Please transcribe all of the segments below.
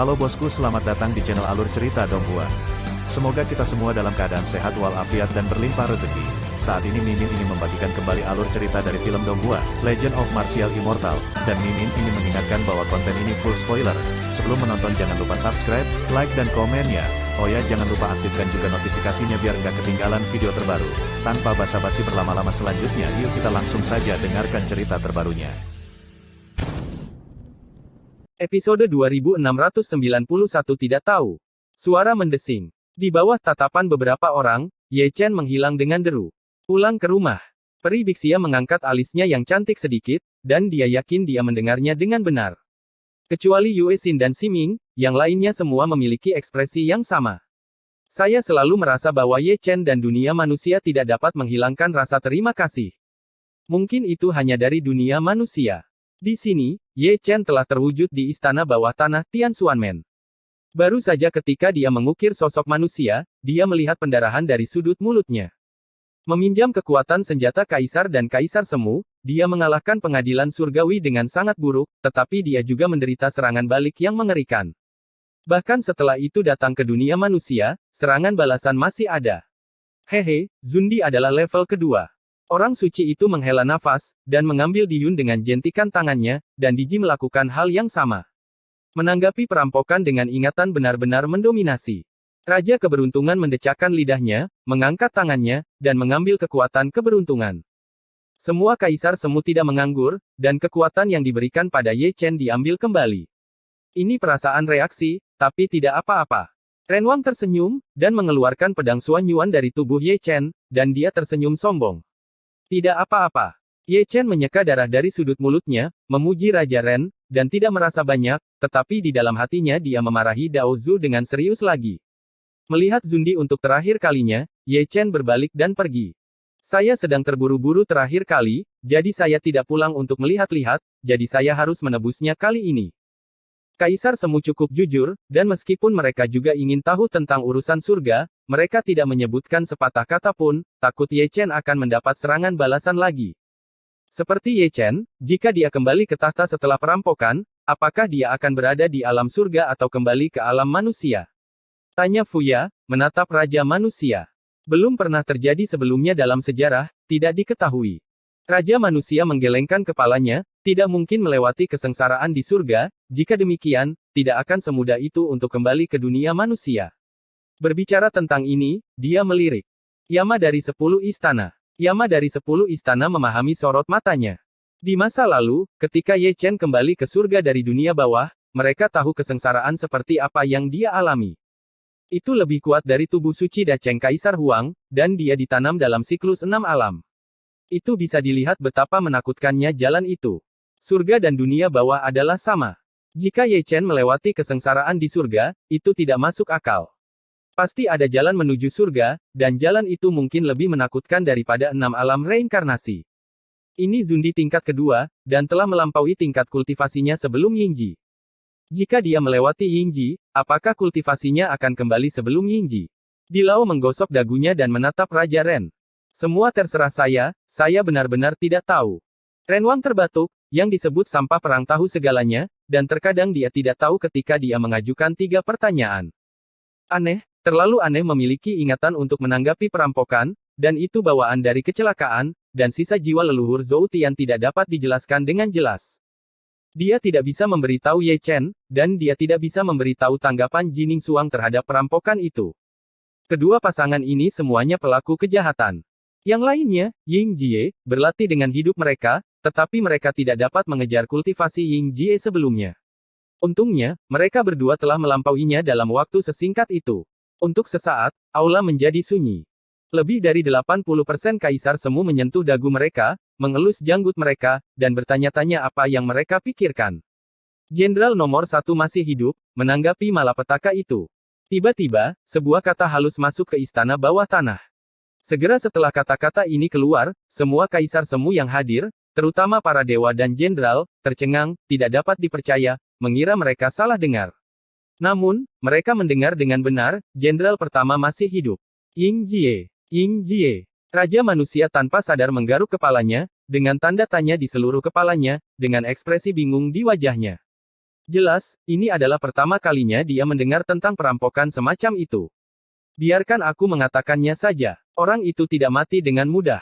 Halo bosku, selamat datang di channel Alur Cerita Donghua. Semoga kita semua dalam keadaan sehat walafiat dan berlimpah rezeki. Saat ini Mimin ingin membagikan kembali alur cerita dari film Donghua, Legend of Martial Immortal, dan Mimin ingin mengingatkan bahwa konten ini full spoiler. Sebelum menonton jangan lupa subscribe, like dan komen ya. Oh ya, jangan lupa aktifkan juga notifikasinya biar nggak ketinggalan video terbaru. Tanpa basa-basi berlama-lama selanjutnya, yuk kita langsung saja dengarkan cerita terbarunya. Episode 2691 tidak tahu. Suara mendesing. Di bawah tatapan beberapa orang, Ye Chen menghilang dengan deru. Pulang ke rumah. Peri Bixia mengangkat alisnya yang cantik sedikit, dan dia yakin dia mendengarnya dengan benar. Kecuali Yue Xin dan Ximing, yang lainnya semua memiliki ekspresi yang sama. Saya selalu merasa bahwa Ye Chen dan dunia manusia tidak dapat menghilangkan rasa terima kasih. Mungkin itu hanya dari dunia manusia. Di sini, Ye Chen telah terwujud di istana bawah tanah Tianxuanmen. Baru saja ketika dia mengukir sosok manusia, dia melihat pendarahan dari sudut mulutnya. Meminjam kekuatan senjata kaisar dan kaisar semu, dia mengalahkan pengadilan surgawi dengan sangat buruk, tetapi dia juga menderita serangan balik yang mengerikan. Bahkan setelah itu datang ke dunia manusia, serangan balasan masih ada. Hehe, Zundi adalah level kedua. Orang suci itu menghela nafas, dan mengambil Diyun dengan jentikan tangannya, dan Diji melakukan hal yang sama. Menanggapi perampokan dengan ingatan benar-benar mendominasi. Raja Keberuntungan mendecakkan lidahnya, mengangkat tangannya, dan mengambil kekuatan keberuntungan. Semua kaisar semu tidak menganggur, dan kekuatan yang diberikan pada Ye Chen diambil kembali. Ini perasaan reaksi, tapi tidak apa-apa. Renwang tersenyum, dan mengeluarkan pedang Xuan Yuan dari tubuh Ye Chen, dan dia tersenyum sombong. Tidak apa-apa. Ye Chen menyeka darah dari sudut mulutnya, memuji Raja Ren, dan tidak merasa banyak, tetapi di dalam hatinya dia memarahi Dao Zhu dengan serius lagi. Melihat Zundi untuk terakhir kalinya, Ye Chen berbalik dan pergi. Saya sedang terburu-buru terakhir kali, jadi saya tidak pulang untuk melihat-lihat, jadi saya harus menebusnya kali ini. Kaisar semu cukup jujur, dan meskipun mereka juga ingin tahu tentang urusan surga, mereka tidak menyebutkan sepatah kata pun, takut Ye Chen akan mendapat serangan balasan lagi. Seperti Ye Chen, jika dia kembali ke tahta setelah perampokan, apakah dia akan berada di alam surga atau kembali ke alam manusia? Tanya Fuya, menatap Raja Manusia. Belum pernah terjadi sebelumnya dalam sejarah, tidak diketahui. Raja Manusia menggelengkan kepalanya, tidak mungkin melewati kesengsaraan di surga, jika demikian, tidak akan semudah itu untuk kembali ke dunia manusia. Berbicara tentang ini, dia melirik. Yama dari 10 istana. Yama dari 10 istana memahami sorot matanya. Di masa lalu, ketika Ye Chen kembali ke surga dari dunia bawah, mereka tahu kesengsaraan seperti apa yang dia alami. Itu lebih kuat dari tubuh suci Dacheng Kaisar Huang, dan dia ditanam dalam siklus 6 alam. Itu bisa dilihat betapa menakutkannya jalan itu. Surga dan dunia bawah adalah sama. Jika Ye Chen melewati kesengsaraan di surga, itu tidak masuk akal. Pasti ada jalan menuju surga, dan jalan itu mungkin lebih menakutkan daripada 6 alam reinkarnasi. Ini Zundi tingkat kedua, dan telah melampaui tingkat kultivasinya sebelum Yingji. Jika dia melewati Yingji, apakah kultivasinya akan kembali sebelum Yingji? Dilao menggosok dagunya dan menatap Raja Ren. Semua terserah saya benar-benar tidak tahu. Renwang terbatuk, yang disebut sampah perang tahu segalanya, dan terkadang dia tidak tahu ketika dia mengajukan 3 pertanyaan. Aneh, terlalu aneh memiliki ingatan untuk menanggapi perampokan, dan itu bawaan dari kecelakaan, dan sisa jiwa leluhur Zhou Tian tidak dapat dijelaskan dengan jelas. Dia tidak bisa memberitahu Ye Chen, dan dia tidak bisa memberitahu tanggapan Jining Suang terhadap perampokan itu. Kedua pasangan ini semuanya pelaku kejahatan. Yang lainnya, Ying Jie, berlatih dengan hidup mereka, tetapi mereka tidak dapat mengejar kultivasi Ying Jie sebelumnya. Untungnya, mereka berdua telah melampauinya dalam waktu sesingkat itu. Untuk sesaat, aula menjadi sunyi. Lebih dari 80% kaisar semu menyentuh dagu mereka, mengelus janggut mereka, dan bertanya-tanya apa yang mereka pikirkan. Jenderal nomor 1 masih hidup, menanggapi malapetaka itu. Tiba-tiba, sebuah kata halus masuk ke istana bawah tanah. Segera setelah kata-kata ini keluar, semua kaisar semu yang hadir, terutama para dewa dan jenderal, tercengang, tidak dapat dipercaya, mengira mereka salah dengar. Namun, mereka mendengar dengan benar, jenderal pertama masih hidup. Ying Jie. Ying Jie. Raja Manusia tanpa sadar menggaruk kepalanya, dengan tanda tanya di seluruh kepalanya, dengan ekspresi bingung di wajahnya. Jelas, ini adalah pertama kalinya dia mendengar tentang perampokan semacam itu. Biarkan aku mengatakannya saja. Orang itu tidak mati dengan mudah.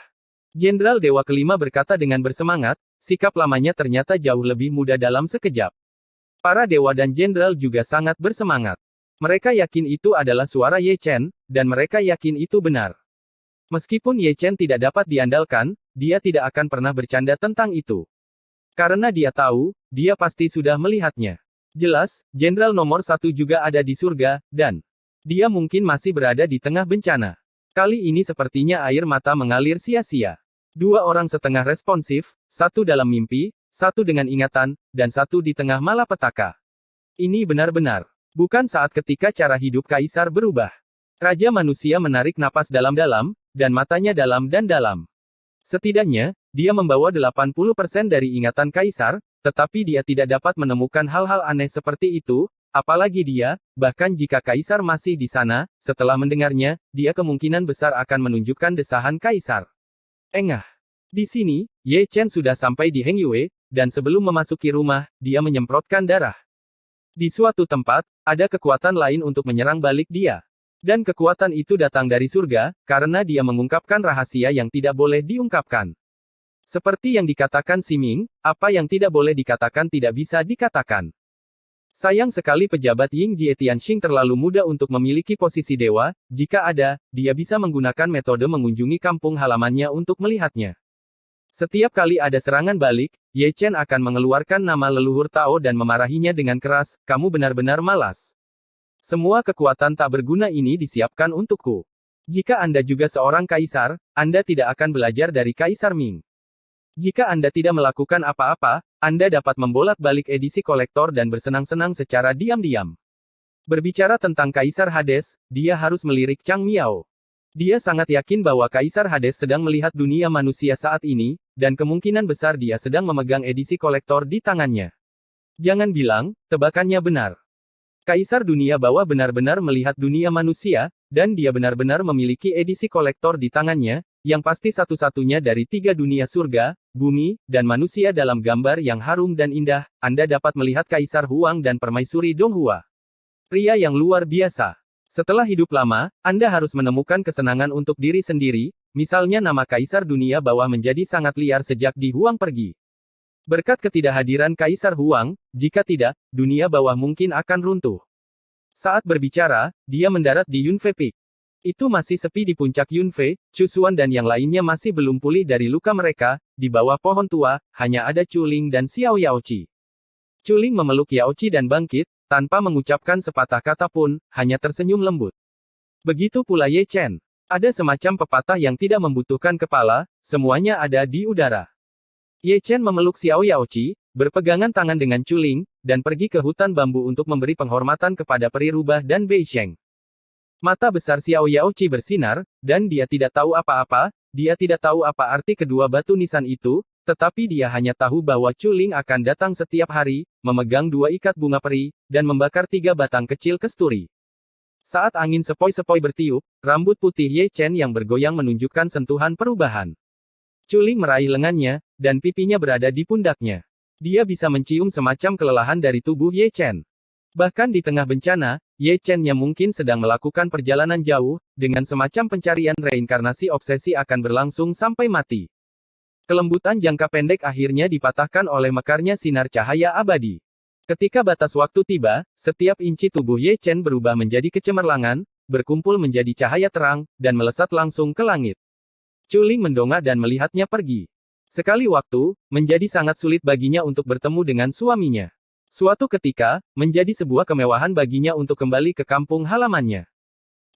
Jenderal Dewa Kelima berkata dengan bersemangat, sikap lamanya ternyata jauh lebih mudah dalam sekejap. Para dewa dan jenderal juga sangat bersemangat. Mereka yakin itu adalah suara Ye Chen, dan mereka yakin itu benar. Meskipun Ye Chen tidak dapat diandalkan, dia tidak akan pernah bercanda tentang itu. Karena dia tahu, dia pasti sudah melihatnya. Jelas, jenderal nomor 1 juga ada di surga, dan dia mungkin masih berada di tengah bencana. Kali ini sepertinya air mata mengalir sia-sia. Dua orang setengah responsif, satu dalam mimpi, satu dengan ingatan, dan satu di tengah malapetaka. Ini benar-benar bukan saat ketika cara hidup kaisar berubah. Raja manusia menarik napas dalam-dalam, dan matanya dalam dan dalam. Setidaknya, dia membawa 80% dari ingatan kaisar, tetapi dia tidak dapat menemukan hal-hal aneh seperti itu, apalagi dia, bahkan jika kaisar masih di sana, setelah mendengarnya, dia kemungkinan besar akan menunjukkan desahan kaisar. Engah. Di sini, Ye Chen sudah sampai di Heng Yue, dan sebelum memasuki rumah, dia menyemprotkan darah. Di suatu tempat, ada kekuatan lain untuk menyerang balik dia. Dan kekuatan itu datang dari surga, karena dia mengungkapkan rahasia yang tidak boleh diungkapkan. Seperti yang dikatakan Siming, apa yang tidak boleh dikatakan tidak bisa dikatakan. Sayang sekali pejabat Ying Jie Tianxing terlalu muda untuk memiliki posisi dewa, jika ada, dia bisa menggunakan metode mengunjungi kampung halamannya untuk melihatnya. Setiap kali ada serangan balik, Ye Chen akan mengeluarkan nama leluhur Tao dan memarahinya dengan keras, kamu benar-benar malas. Semua kekuatan tak berguna ini disiapkan untukku. Jika Anda juga seorang kaisar, Anda tidak akan belajar dari Kaisar Ming. Jika Anda tidak melakukan apa-apa, Anda dapat membolak-balik edisi kolektor dan bersenang-senang secara diam-diam. Berbicara tentang Kaisar Hades, dia harus melirik Chang Miao. Dia sangat yakin bahwa Kaisar Hades sedang melihat dunia manusia saat ini, dan kemungkinan besar dia sedang memegang edisi kolektor di tangannya. Jangan bilang, tebakannya benar. Kaisar dunia bawah benar-benar melihat dunia manusia, dan dia benar-benar memiliki edisi kolektor di tangannya, yang pasti satu-satunya dari 3 dunia surga, bumi, dan manusia dalam gambar yang harum dan indah. Anda dapat melihat Kaisar Huang dan Permaisuri Donghua. Pria yang luar biasa. Setelah hidup lama, Anda harus menemukan kesenangan untuk diri sendiri, misalnya nama Kaisar dunia bawah menjadi sangat liar sejak Di Huang pergi. Berkat ketidakhadiran Kaisar Huang, jika tidak, dunia bawah mungkin akan runtuh. Saat berbicara, dia mendarat di Yunfei Peak. Itu masih sepi di puncak Yunfei, Chusuan dan yang lainnya masih belum pulih dari luka mereka, di bawah pohon tua, hanya ada Chuling dan Xiao Yaoqi. Chuling memeluk Yaoqi dan bangkit, tanpa mengucapkan sepatah kata pun, hanya tersenyum lembut. Begitu pula Ye Chen. Ada semacam pepatah yang tidak membutuhkan kepala, semuanya ada di udara. Ye Chen memeluk Xiao Yaoqi, berpegangan tangan dengan Chuling, dan pergi ke hutan bambu untuk memberi penghormatan kepada peri rubah dan Bei Sheng. Mata besar Xiao Yaoqi bersinar, dan dia tidak tahu apa-apa, dia tidak tahu apa arti kedua batu nisan itu, tetapi dia hanya tahu bahwa Chuling akan datang setiap hari, memegang 2 ikat bunga peri, dan membakar 3 batang kecil kesturi. Saat angin sepoi-sepoi bertiup, rambut putih Ye Chen yang bergoyang menunjukkan sentuhan perubahan. Chuling meraih lengannya, dan pipinya berada di pundaknya. Dia bisa mencium semacam kelelahan dari tubuh Ye Chen. Bahkan di tengah bencana, Ye Chen-nya mungkin sedang melakukan perjalanan jauh, dengan semacam pencarian reinkarnasi obsesi akan berlangsung sampai mati. Kelembutan jangka pendek akhirnya dipatahkan oleh mekarnya sinar cahaya abadi. Ketika batas waktu tiba, setiap inci tubuh Ye Chen berubah menjadi kecemerlangan, berkumpul menjadi cahaya terang, dan melesat langsung ke langit. Chuling mendongak dan melihatnya pergi. Sekali waktu, menjadi sangat sulit baginya untuk bertemu dengan suaminya. Suatu ketika, menjadi sebuah kemewahan baginya untuk kembali ke kampung halamannya.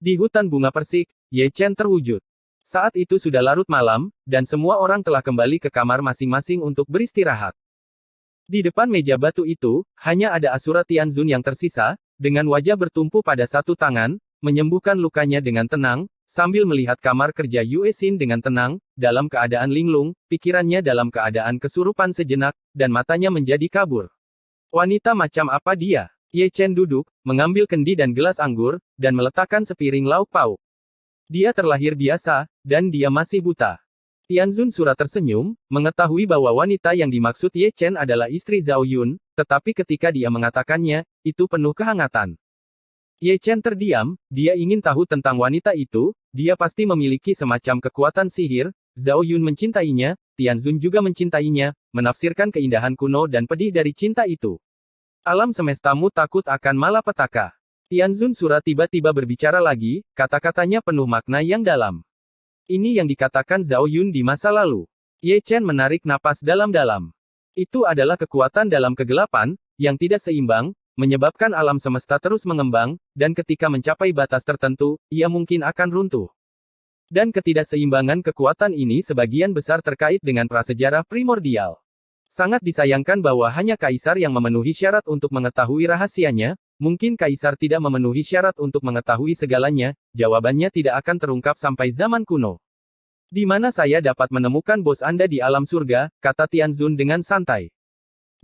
Di hutan bunga persik, Ye Chen terwujud. Saat itu sudah larut malam, dan semua orang telah kembali ke kamar masing-masing untuk beristirahat. Di depan meja batu itu, hanya ada Asura Tianzun yang tersisa, dengan wajah bertumpu pada satu tangan, menyembuhkan lukanya dengan tenang, sambil melihat kamar kerja Yue Xin dengan tenang, dalam keadaan linglung, pikirannya dalam keadaan kesurupan sejenak, dan matanya menjadi kabur. Wanita macam apa dia? Ye Chen duduk, mengambil kendi dan gelas anggur, dan meletakkan sepiring lauk pauk. Dia terlahir biasa, dan dia masih buta. Tianzun Sura tersenyum, mengetahui bahwa wanita yang dimaksud Ye Chen adalah istri Zhao Yun, tetapi ketika dia mengatakannya, itu penuh kehangatan. Ye Chen terdiam, dia ingin tahu tentang wanita itu, dia pasti memiliki semacam kekuatan sihir, Zhao Yun mencintainya, Tianzun juga mencintainya, menafsirkan keindahan kuno dan pedih dari cinta itu. Alam semestamu takut akan malapetaka. Tianzun Sura tiba-tiba berbicara lagi, kata-katanya penuh makna yang dalam. Ini yang dikatakan Zhao Yun di masa lalu. Ye Chen menarik napas dalam-dalam. Itu adalah kekuatan dalam kegelapan, yang tidak seimbang, menyebabkan alam semesta terus mengembang, dan ketika mencapai batas tertentu, ia mungkin akan runtuh. Dan ketidakseimbangan kekuatan ini sebagian besar terkait dengan prasejarah primordial. Sangat disayangkan bahwa hanya kaisar yang memenuhi syarat untuk mengetahui rahasianya. Mungkin kaisar tidak memenuhi syarat untuk mengetahui segalanya, jawabannya tidak akan terungkap sampai zaman kuno. Di mana saya dapat menemukan bos Anda di alam surga, kata Tianzun dengan santai.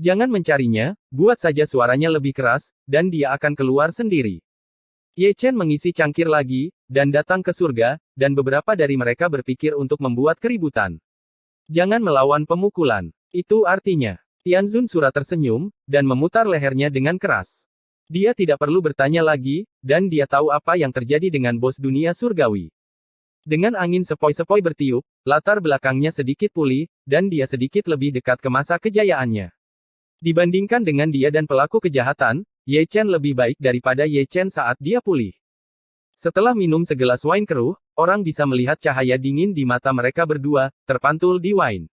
Jangan mencarinya, buat saja suaranya lebih keras, dan dia akan keluar sendiri. Ye Chen mengisi cangkir lagi, dan datang ke surga, dan beberapa dari mereka berpikir untuk membuat keributan. Jangan melawan pemukulan. Itu artinya. Tianzun Sura tersenyum, dan memutar lehernya dengan keras. Dia tidak perlu bertanya lagi, dan dia tahu apa yang terjadi dengan bos dunia surgawi. Dengan angin sepoi-sepoi bertiup, latar belakangnya sedikit pulih, dan dia sedikit lebih dekat ke masa kejayaannya. Dibandingkan dengan dia dan pelaku kejahatan, Ye Chen lebih baik daripada Ye Chen saat dia pulih. Setelah minum segelas wine keruh, orang bisa melihat cahaya dingin di mata mereka berdua, terpantul di wine.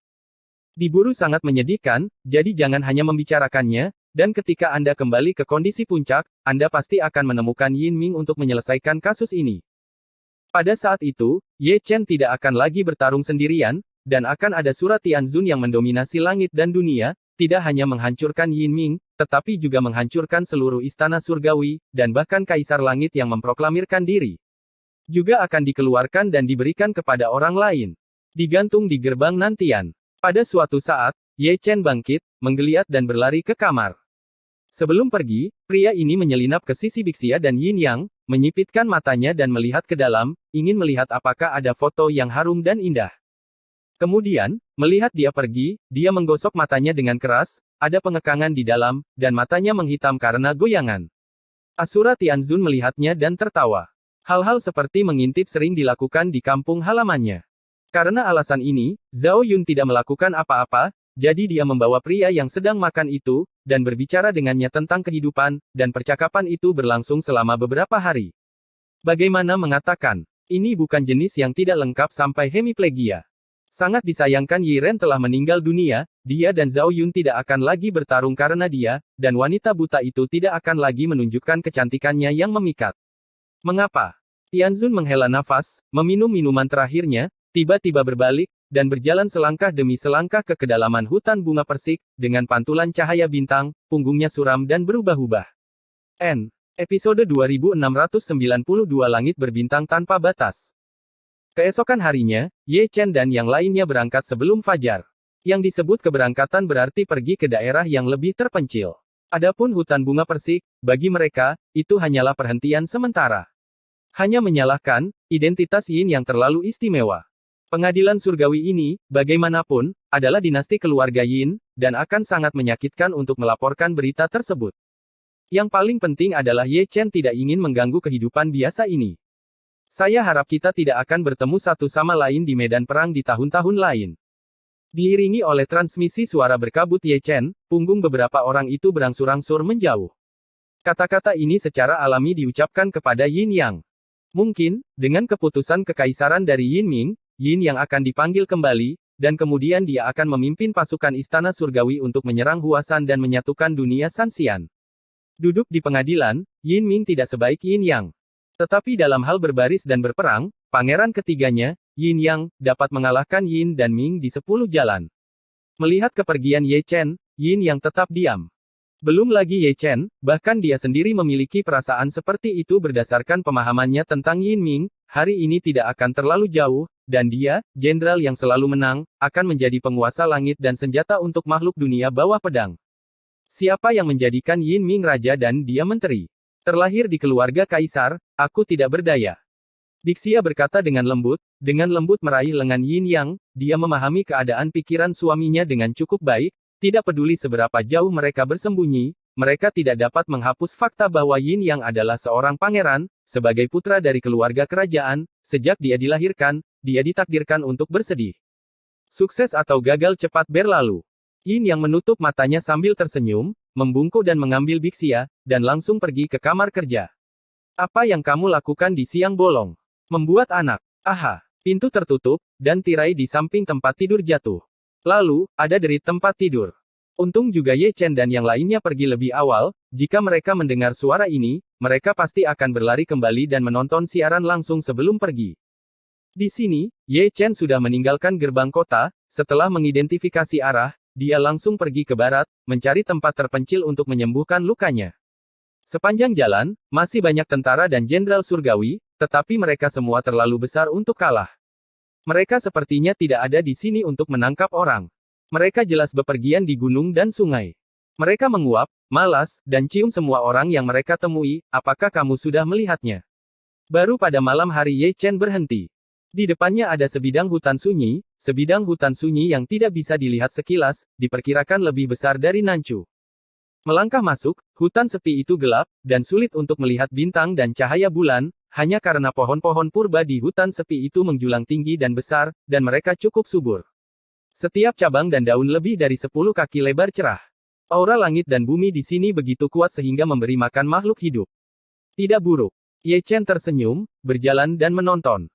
Diburu sangat menyedihkan, jadi jangan hanya membicarakannya, dan ketika Anda kembali ke kondisi puncak, Anda pasti akan menemukan Yin Ming untuk menyelesaikan kasus ini. Pada saat itu, Ye Chen tidak akan lagi bertarung sendirian, dan akan ada surat Tianzun yang mendominasi langit dan dunia, tidak hanya menghancurkan Yin Ming, tetapi juga menghancurkan seluruh istana surgawi, dan bahkan kaisar langit yang memproklamirkan diri. Juga akan dikeluarkan dan diberikan kepada orang lain. Digantung di gerbang nantian. Pada suatu saat, Ye Chen bangkit, menggeliat dan berlari ke kamar. Sebelum pergi, pria ini menyelinap ke sisi Bixia dan Yin Yang, menyipitkan matanya dan melihat ke dalam, ingin melihat apakah ada foto yang harum dan indah. Kemudian, melihat dia pergi, dia menggosok matanya dengan keras, ada pengekangan di dalam, dan matanya menghitam karena goyangan. Asura Tianzun melihatnya dan tertawa. Hal-hal seperti mengintip sering dilakukan di kampung halamannya. Karena alasan ini, Zhao Yun tidak melakukan apa-apa, jadi dia membawa pria yang sedang makan itu, dan berbicara dengannya tentang kehidupan, dan percakapan itu berlangsung selama beberapa hari. Bagaimana mengatakan, ini bukan jenis yang tidak lengkap sampai hemiplegia. Sangat disayangkan Yi Ren telah meninggal dunia, dia dan Zhao Yun tidak akan lagi bertarung karena dia, dan wanita buta itu tidak akan lagi menunjukkan kecantikannya yang memikat. Mengapa? Tianzun menghela nafas, meminum minuman terakhirnya, tiba-tiba berbalik, dan berjalan selangkah demi selangkah ke kedalaman hutan bunga persik, dengan pantulan cahaya bintang, punggungnya suram dan berubah-ubah. Episode 2692 Langit Berbintang Tanpa Batas. Keesokan harinya, Ye Chen dan yang lainnya berangkat sebelum fajar. Yang disebut keberangkatan berarti pergi ke daerah yang lebih terpencil. Adapun hutan bunga persik, bagi mereka, itu hanyalah perhentian sementara. Hanya menyalahkan, identitas Yin yang terlalu istimewa. Pengadilan surgawi ini, bagaimanapun, adalah dinasti keluarga Yin, dan akan sangat menyakitkan untuk melaporkan berita tersebut. Yang paling penting adalah Ye Chen tidak ingin mengganggu kehidupan biasa ini. Saya harap kita tidak akan bertemu satu sama lain di medan perang di tahun-tahun lain. Diiringi oleh transmisi suara berkabut Ye Chen, punggung beberapa orang itu berangsur-angsur menjauh. Kata-kata ini secara alami diucapkan kepada Yin Yang. Mungkin, dengan keputusan kekaisaran dari Yin Ming, Yin yang akan dipanggil kembali, dan kemudian dia akan memimpin pasukan istana surgawi untuk menyerang Huasan dan menyatukan dunia Sanxian. Duduk di pengadilan, Yin Ming tidak sebaik Yin Yang. Tetapi dalam hal berbaris dan berperang, pangeran ketiganya, Yin Yang, dapat mengalahkan Yin dan Ming di 10 jalan. Melihat kepergian Ye Chen, Yin Yang tetap diam. Belum lagi Ye Chen, bahkan dia sendiri memiliki perasaan seperti itu berdasarkan pemahamannya tentang Yin Ming, hari ini tidak akan terlalu jauh, dan dia, jenderal yang selalu menang, akan menjadi penguasa langit dan senjata untuk makhluk dunia bawah pedang. Siapa yang menjadikan Yin Ming raja dan dia menteri? Terlahir di keluarga kaisar, aku tidak berdaya. Dixia berkata dengan lembut meraih lengan Yin Yang, dia memahami keadaan pikiran suaminya dengan cukup baik, tidak peduli seberapa jauh mereka bersembunyi, mereka tidak dapat menghapus fakta bahwa Yin Yang adalah seorang pangeran, sebagai putra dari keluarga kerajaan, sejak dia dilahirkan, dia ditakdirkan untuk bersedih. Sukses atau gagal cepat berlalu. Yin Yang menutup matanya sambil tersenyum, membungkuk dan mengambil Bixia, dan langsung pergi ke kamar kerja. Apa yang kamu lakukan di siang bolong? Membuat anak. Aha. Pintu tertutup, dan tirai di samping tempat tidur jatuh. Lalu, ada derit tempat tidur. Untung juga Ye Chen dan yang lainnya pergi lebih awal, jika mereka mendengar suara ini, mereka pasti akan berlari kembali dan menonton siaran langsung sebelum pergi. Di sini, Ye Chen sudah meninggalkan gerbang kota, setelah mengidentifikasi arah, dia langsung pergi ke barat, mencari tempat terpencil untuk menyembuhkan lukanya. Sepanjang jalan, masih banyak tentara dan jenderal surgawi, tetapi mereka semua terlalu besar untuk kalah. Mereka sepertinya tidak ada di sini untuk menangkap orang. Mereka jelas bepergian di gunung dan sungai. Mereka menguap, malas, dan cium semua orang yang mereka temui. Apakah kamu sudah melihatnya? Baru pada malam hari Ye Chen berhenti. Di depannya ada sebidang hutan sunyi yang tidak bisa dilihat sekilas, diperkirakan lebih besar dari Nanchu. Melangkah masuk, hutan sepi itu gelap, dan sulit untuk melihat bintang dan cahaya bulan, hanya karena pohon-pohon purba di hutan sepi itu menjulang tinggi dan besar, dan mereka cukup subur. Setiap cabang dan daun lebih dari 10 kaki lebar cerah. Aura langit dan bumi di sini begitu kuat sehingga memberi makan makhluk hidup. Tidak buruk. Ye Chen tersenyum, berjalan dan menonton.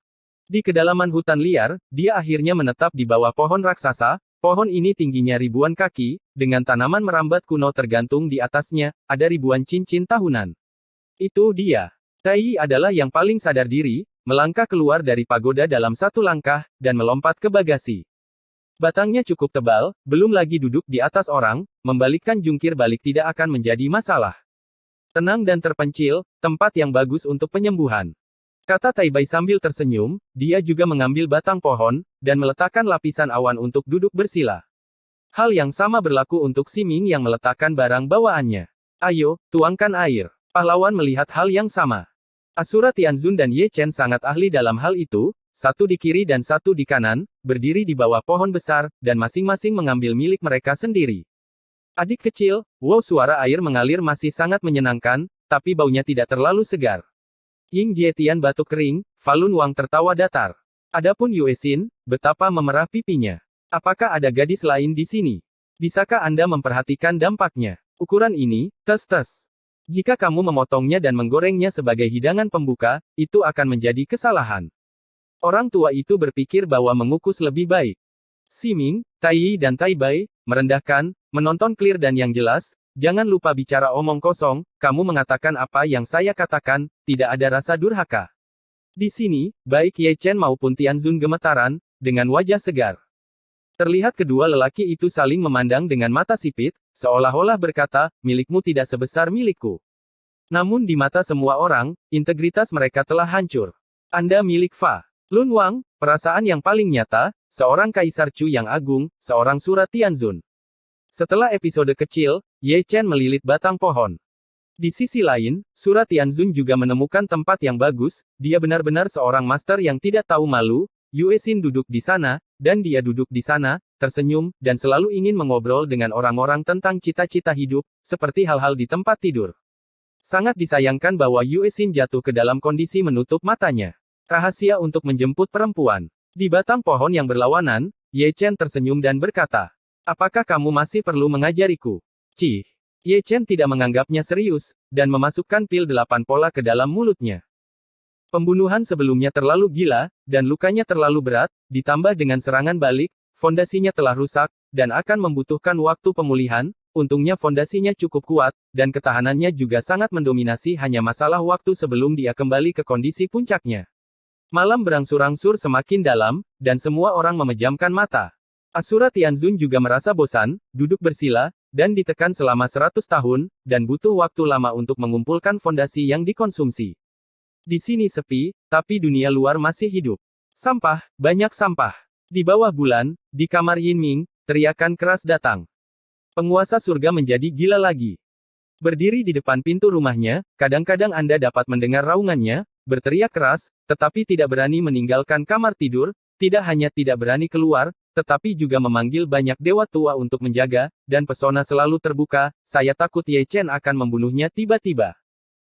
Di kedalaman hutan liar, dia akhirnya menetap di bawah pohon raksasa. Pohon ini tingginya ribuan kaki, dengan tanaman merambat kuno tergantung di atasnya, ada ribuan cincin tahunan. Itu dia. Tai Yi adalah yang paling sadar diri, melangkah keluar dari pagoda dalam satu langkah, dan melompat ke bagasi. Batangnya cukup tebal, belum lagi duduk di atas orang, membalikkan jungkir balik tidak akan menjadi masalah. Tenang dan terpencil, tempat yang bagus untuk penyembuhan. Kata Tai Bai sambil tersenyum, dia juga mengambil batang pohon, dan meletakkan lapisan awan untuk duduk bersila. Hal yang sama berlaku untuk Si Ming yang meletakkan barang bawaannya. Ayo, tuangkan air. Pahlawan melihat hal yang sama. Asura Tianzun dan Ye Chen sangat ahli dalam hal itu, satu di kiri dan satu di kanan, berdiri di bawah pohon besar, dan masing-masing mengambil milik mereka sendiri. Adik kecil, wow, suara air mengalir masih sangat menyenangkan, tapi baunya tidak terlalu segar. Ying Jietian batuk kering, Falun Wang tertawa datar. Adapun Yue Xin, betapa memerah pipinya. Apakah ada gadis lain di sini? Bisakah Anda memperhatikan dampaknya? Ukuran ini, tes. Jika kamu memotongnya dan menggorengnya sebagai hidangan pembuka, itu akan menjadi kesalahan. Orang tua itu berpikir bahwa mengukus lebih baik. Si Ming, Tai Yi dan Tai Bai, merendahkan, menonton clear dan yang jelas, jangan lupa bicara omong kosong, kamu mengatakan apa yang saya katakan, tidak ada rasa durhaka. Di sini, baik Ye Chen maupun Tianzun gemetaran, dengan wajah segar. Terlihat kedua lelaki itu saling memandang dengan mata sipit, seolah-olah berkata, milikmu tidak sebesar milikku. Namun di mata semua orang, integritas mereka telah hancur. Anda milik Fa Lun Wang, perasaan yang paling nyata, seorang Kaisar Chu yang agung, seorang Surat Tianzun. Setelah episode kecil, Ye Chen melilit batang pohon. Di sisi lain, Surat Tianzun juga menemukan tempat yang bagus, dia benar-benar seorang master yang tidak tahu malu. Yue Xin duduk di sana, dan dia duduk di sana, tersenyum, dan selalu ingin mengobrol dengan orang-orang tentang cita-cita hidup, seperti hal-hal di tempat tidur. Sangat disayangkan bahwa Yue Xin jatuh ke dalam kondisi menutup matanya. Rahasia untuk menjemput perempuan. Di batang pohon yang berlawanan, Ye Chen tersenyum dan berkata, apakah kamu masih perlu mengajariku? Cih. Ye Chen tidak menganggapnya serius, dan memasukkan pil 8 pola ke dalam mulutnya. Pembunuhan sebelumnya terlalu gila, dan lukanya terlalu berat, ditambah dengan serangan balik, fondasinya telah rusak, dan akan membutuhkan waktu pemulihan. Untungnya fondasinya cukup kuat, dan ketahanannya juga sangat mendominasi, hanya masalah waktu sebelum dia kembali ke kondisi puncaknya. Malam berangsur-angsur semakin dalam, dan semua orang memejamkan mata. Asura Tianzun juga merasa bosan, duduk bersila, dan ditekan selama 100 tahun, dan butuh waktu lama untuk mengumpulkan fondasi yang dikonsumsi. Di sini sepi, tapi dunia luar masih hidup. Sampah, banyak sampah. Di bawah bulan, di kamar Yin Ming, teriakan keras datang. Penguasa surga menjadi gila lagi. Berdiri di depan pintu rumahnya, kadang-kadang Anda dapat mendengar raungannya, berteriak keras, tetapi tidak berani meninggalkan kamar tidur, tidak hanya tidak berani keluar, tetapi juga memanggil banyak dewa tua untuk menjaga, dan pesona selalu terbuka, saya takut Ye Chen akan membunuhnya tiba-tiba.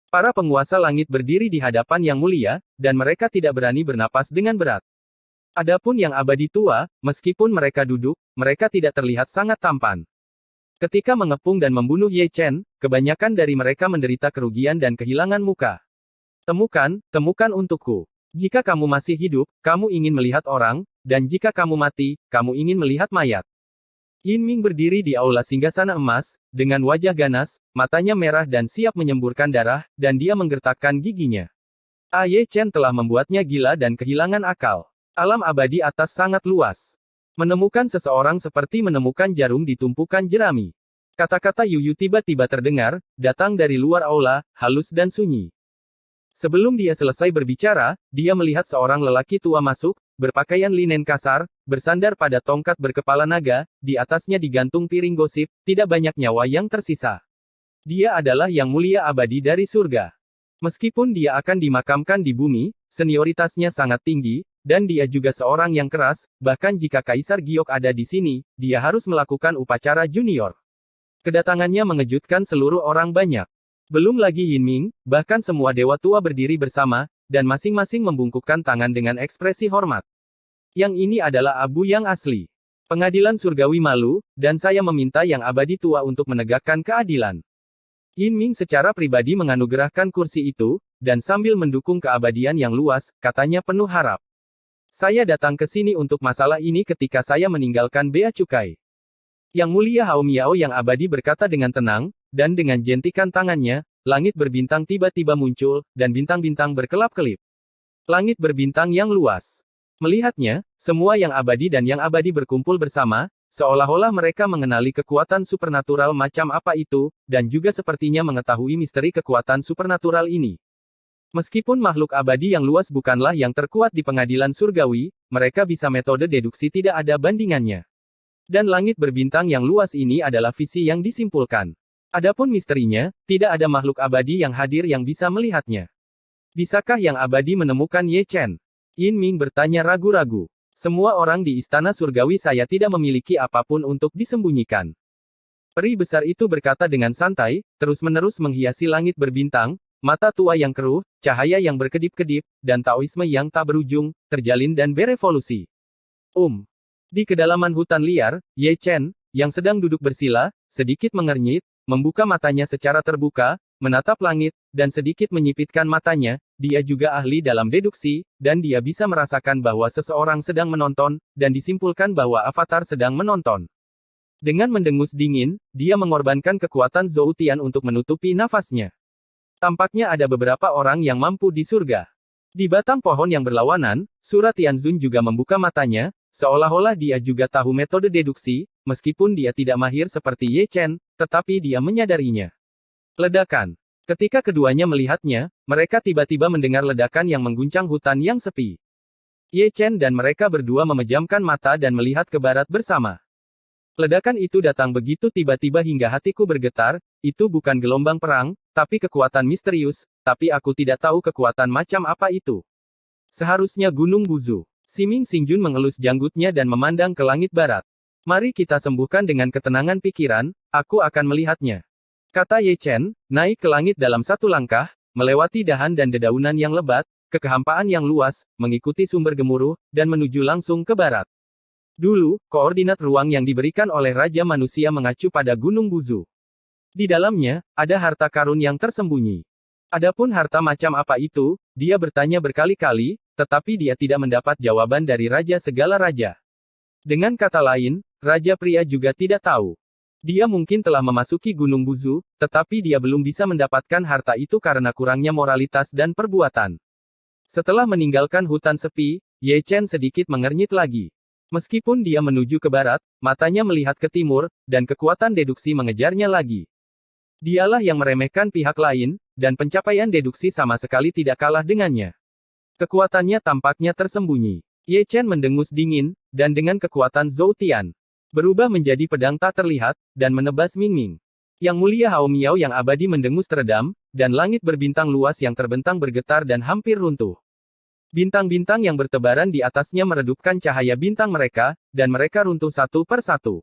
Para penguasa langit berdiri di hadapan Yang Mulia, dan mereka tidak berani bernapas dengan berat. Adapun Yang Abadi tua, meskipun mereka duduk, mereka tidak terlihat sangat tampan. Ketika mengepung dan membunuh Ye Chen, kebanyakan dari mereka menderita kerugian dan kehilangan muka. Temukan untukku. Jika kamu masih hidup, kamu ingin melihat orang, dan jika kamu mati, kamu ingin melihat mayat. Yin Ming berdiri di aula singgasana emas, dengan wajah ganas, matanya merah dan siap menyemburkan darah, dan dia menggertakkan giginya. Ye Chen telah membuatnya gila dan kehilangan akal. Alam abadi atas sangat luas. Menemukan seseorang seperti menemukan jarum di tumpukan jerami. Kata-kata Yuyu tiba-tiba terdengar, datang dari luar aula, halus dan sunyi. Sebelum dia selesai berbicara, dia melihat seorang lelaki tua masuk, berpakaian linen kasar, bersandar pada tongkat berkepala naga, di atasnya digantung piring gosip, tidak banyak nyawa yang tersisa. Dia adalah Yang Mulia Abadi dari surga. Meskipun dia akan dimakamkan di bumi, senioritasnya sangat tinggi, dan dia juga seorang yang keras, bahkan jika Kaisar Giok ada di sini, dia harus melakukan upacara junior. Kedatangannya mengejutkan seluruh orang banyak. Belum lagi Yin Ming, bahkan semua dewa tua berdiri bersama, dan masing-masing membungkukkan tangan dengan ekspresi hormat. Yang ini adalah Abu yang asli. Pengadilan surgawi malu, dan saya meminta Yang Abadi tua untuk menegakkan keadilan. Yin Ming secara pribadi menganugerahkan kursi itu, dan sambil mendukung keabadian yang luas, katanya penuh harap. Saya datang ke sini untuk masalah ini ketika saya meninggalkan Bea Cukai. Yang Mulia Hao Miao Yang Abadi berkata dengan tenang, dan dengan jentikan tangannya, langit berbintang tiba-tiba muncul, dan bintang-bintang berkelap-kelip. Langit berbintang yang luas. Melihatnya, semua Yang Abadi dan Yang Abadi berkumpul bersama, seolah-olah mereka mengenali kekuatan supernatural macam apa itu, dan juga sepertinya mengetahui misteri kekuatan supernatural ini. Meskipun makhluk abadi yang luas bukanlah yang terkuat di pengadilan surgawi, mereka bisa metode deduksi tidak ada bandingannya. Dan langit berbintang yang luas ini adalah visi yang disimpulkan. Adapun misterinya, tidak ada makhluk abadi yang hadir yang bisa melihatnya. Bisakah Yang Abadi menemukan Ye Chen? Yin Ming bertanya ragu-ragu. Semua orang di istana surgawi saya tidak memiliki apapun untuk disembunyikan. Peri besar itu berkata dengan santai, terus-menerus menghiasi langit berbintang, mata tua yang keruh, cahaya yang berkedip-kedip, dan taoisme yang tak berujung, terjalin dan berevolusi. Di kedalaman hutan liar, Ye Chen, yang sedang duduk bersila, sedikit mengernyit, membuka matanya secara terbuka, menatap langit, dan sedikit menyipitkan matanya, dia juga ahli dalam deduksi, dan dia bisa merasakan bahwa seseorang sedang menonton, dan disimpulkan bahwa avatar sedang menonton. Dengan mendengus dingin, dia mengorbankan kekuatan Zhou Tian untuk menutupi nafasnya. Tampaknya ada beberapa orang yang mampu di surga. Di batang pohon yang berlawanan, Sura Tianzun juga membuka matanya, seolah-olah dia juga tahu metode deduksi, meskipun dia tidak mahir seperti Ye Chen, tetapi dia menyadarinya. Ledakan. Ketika keduanya melihatnya, mereka tiba-tiba mendengar ledakan yang mengguncang hutan yang sepi. Ye Chen dan mereka berdua memejamkan mata dan melihat ke barat bersama. Ledakan itu datang begitu tiba-tiba hingga hatiku bergetar, itu bukan gelombang perang, tapi kekuatan misterius, tapi aku tidak tahu kekuatan macam apa itu. Seharusnya Gunung Buzu. Siming Xingjun mengelus janggutnya dan memandang ke langit barat. Mari kita sembuhkan dengan ketenangan pikiran, aku akan melihatnya. Kata Ye Chen, naik ke langit dalam satu langkah, melewati dahan dan dedaunan yang lebat, ke kehampaan yang luas, mengikuti sumber gemuruh, dan menuju langsung ke barat. Dulu, koordinat ruang yang diberikan oleh Raja Manusia mengacu pada Gunung Buzu. Di dalamnya, ada harta karun yang tersembunyi. Adapun harta macam apa itu, dia bertanya berkali-kali, tetapi dia tidak mendapat jawaban dari Raja segala raja. Dengan kata lain, Raja pria juga tidak tahu. Dia mungkin telah memasuki Gunung Buzu, tetapi dia belum bisa mendapatkan harta itu karena kurangnya moralitas dan perbuatan. Setelah meninggalkan hutan sepi, Ye Chen sedikit mengernyit lagi. Meskipun dia menuju ke barat, matanya melihat ke timur, dan kekuatan deduksi mengejarnya lagi. Dialah yang meremehkan pihak lain, dan pencapaian deduksi sama sekali tidak kalah dengannya. Kekuatannya tampaknya tersembunyi. Ye Chen mendengus dingin, dan dengan kekuatan Zhou Tian, berubah menjadi pedang tak terlihat, dan menebas Ming Ming. Yang Mulia Hao Miao yang abadi mendengus teredam, dan langit berbintang luas yang terbentang bergetar dan hampir runtuh. Bintang-bintang yang bertebaran di atasnya meredupkan cahaya bintang mereka, dan mereka runtuh satu per satu.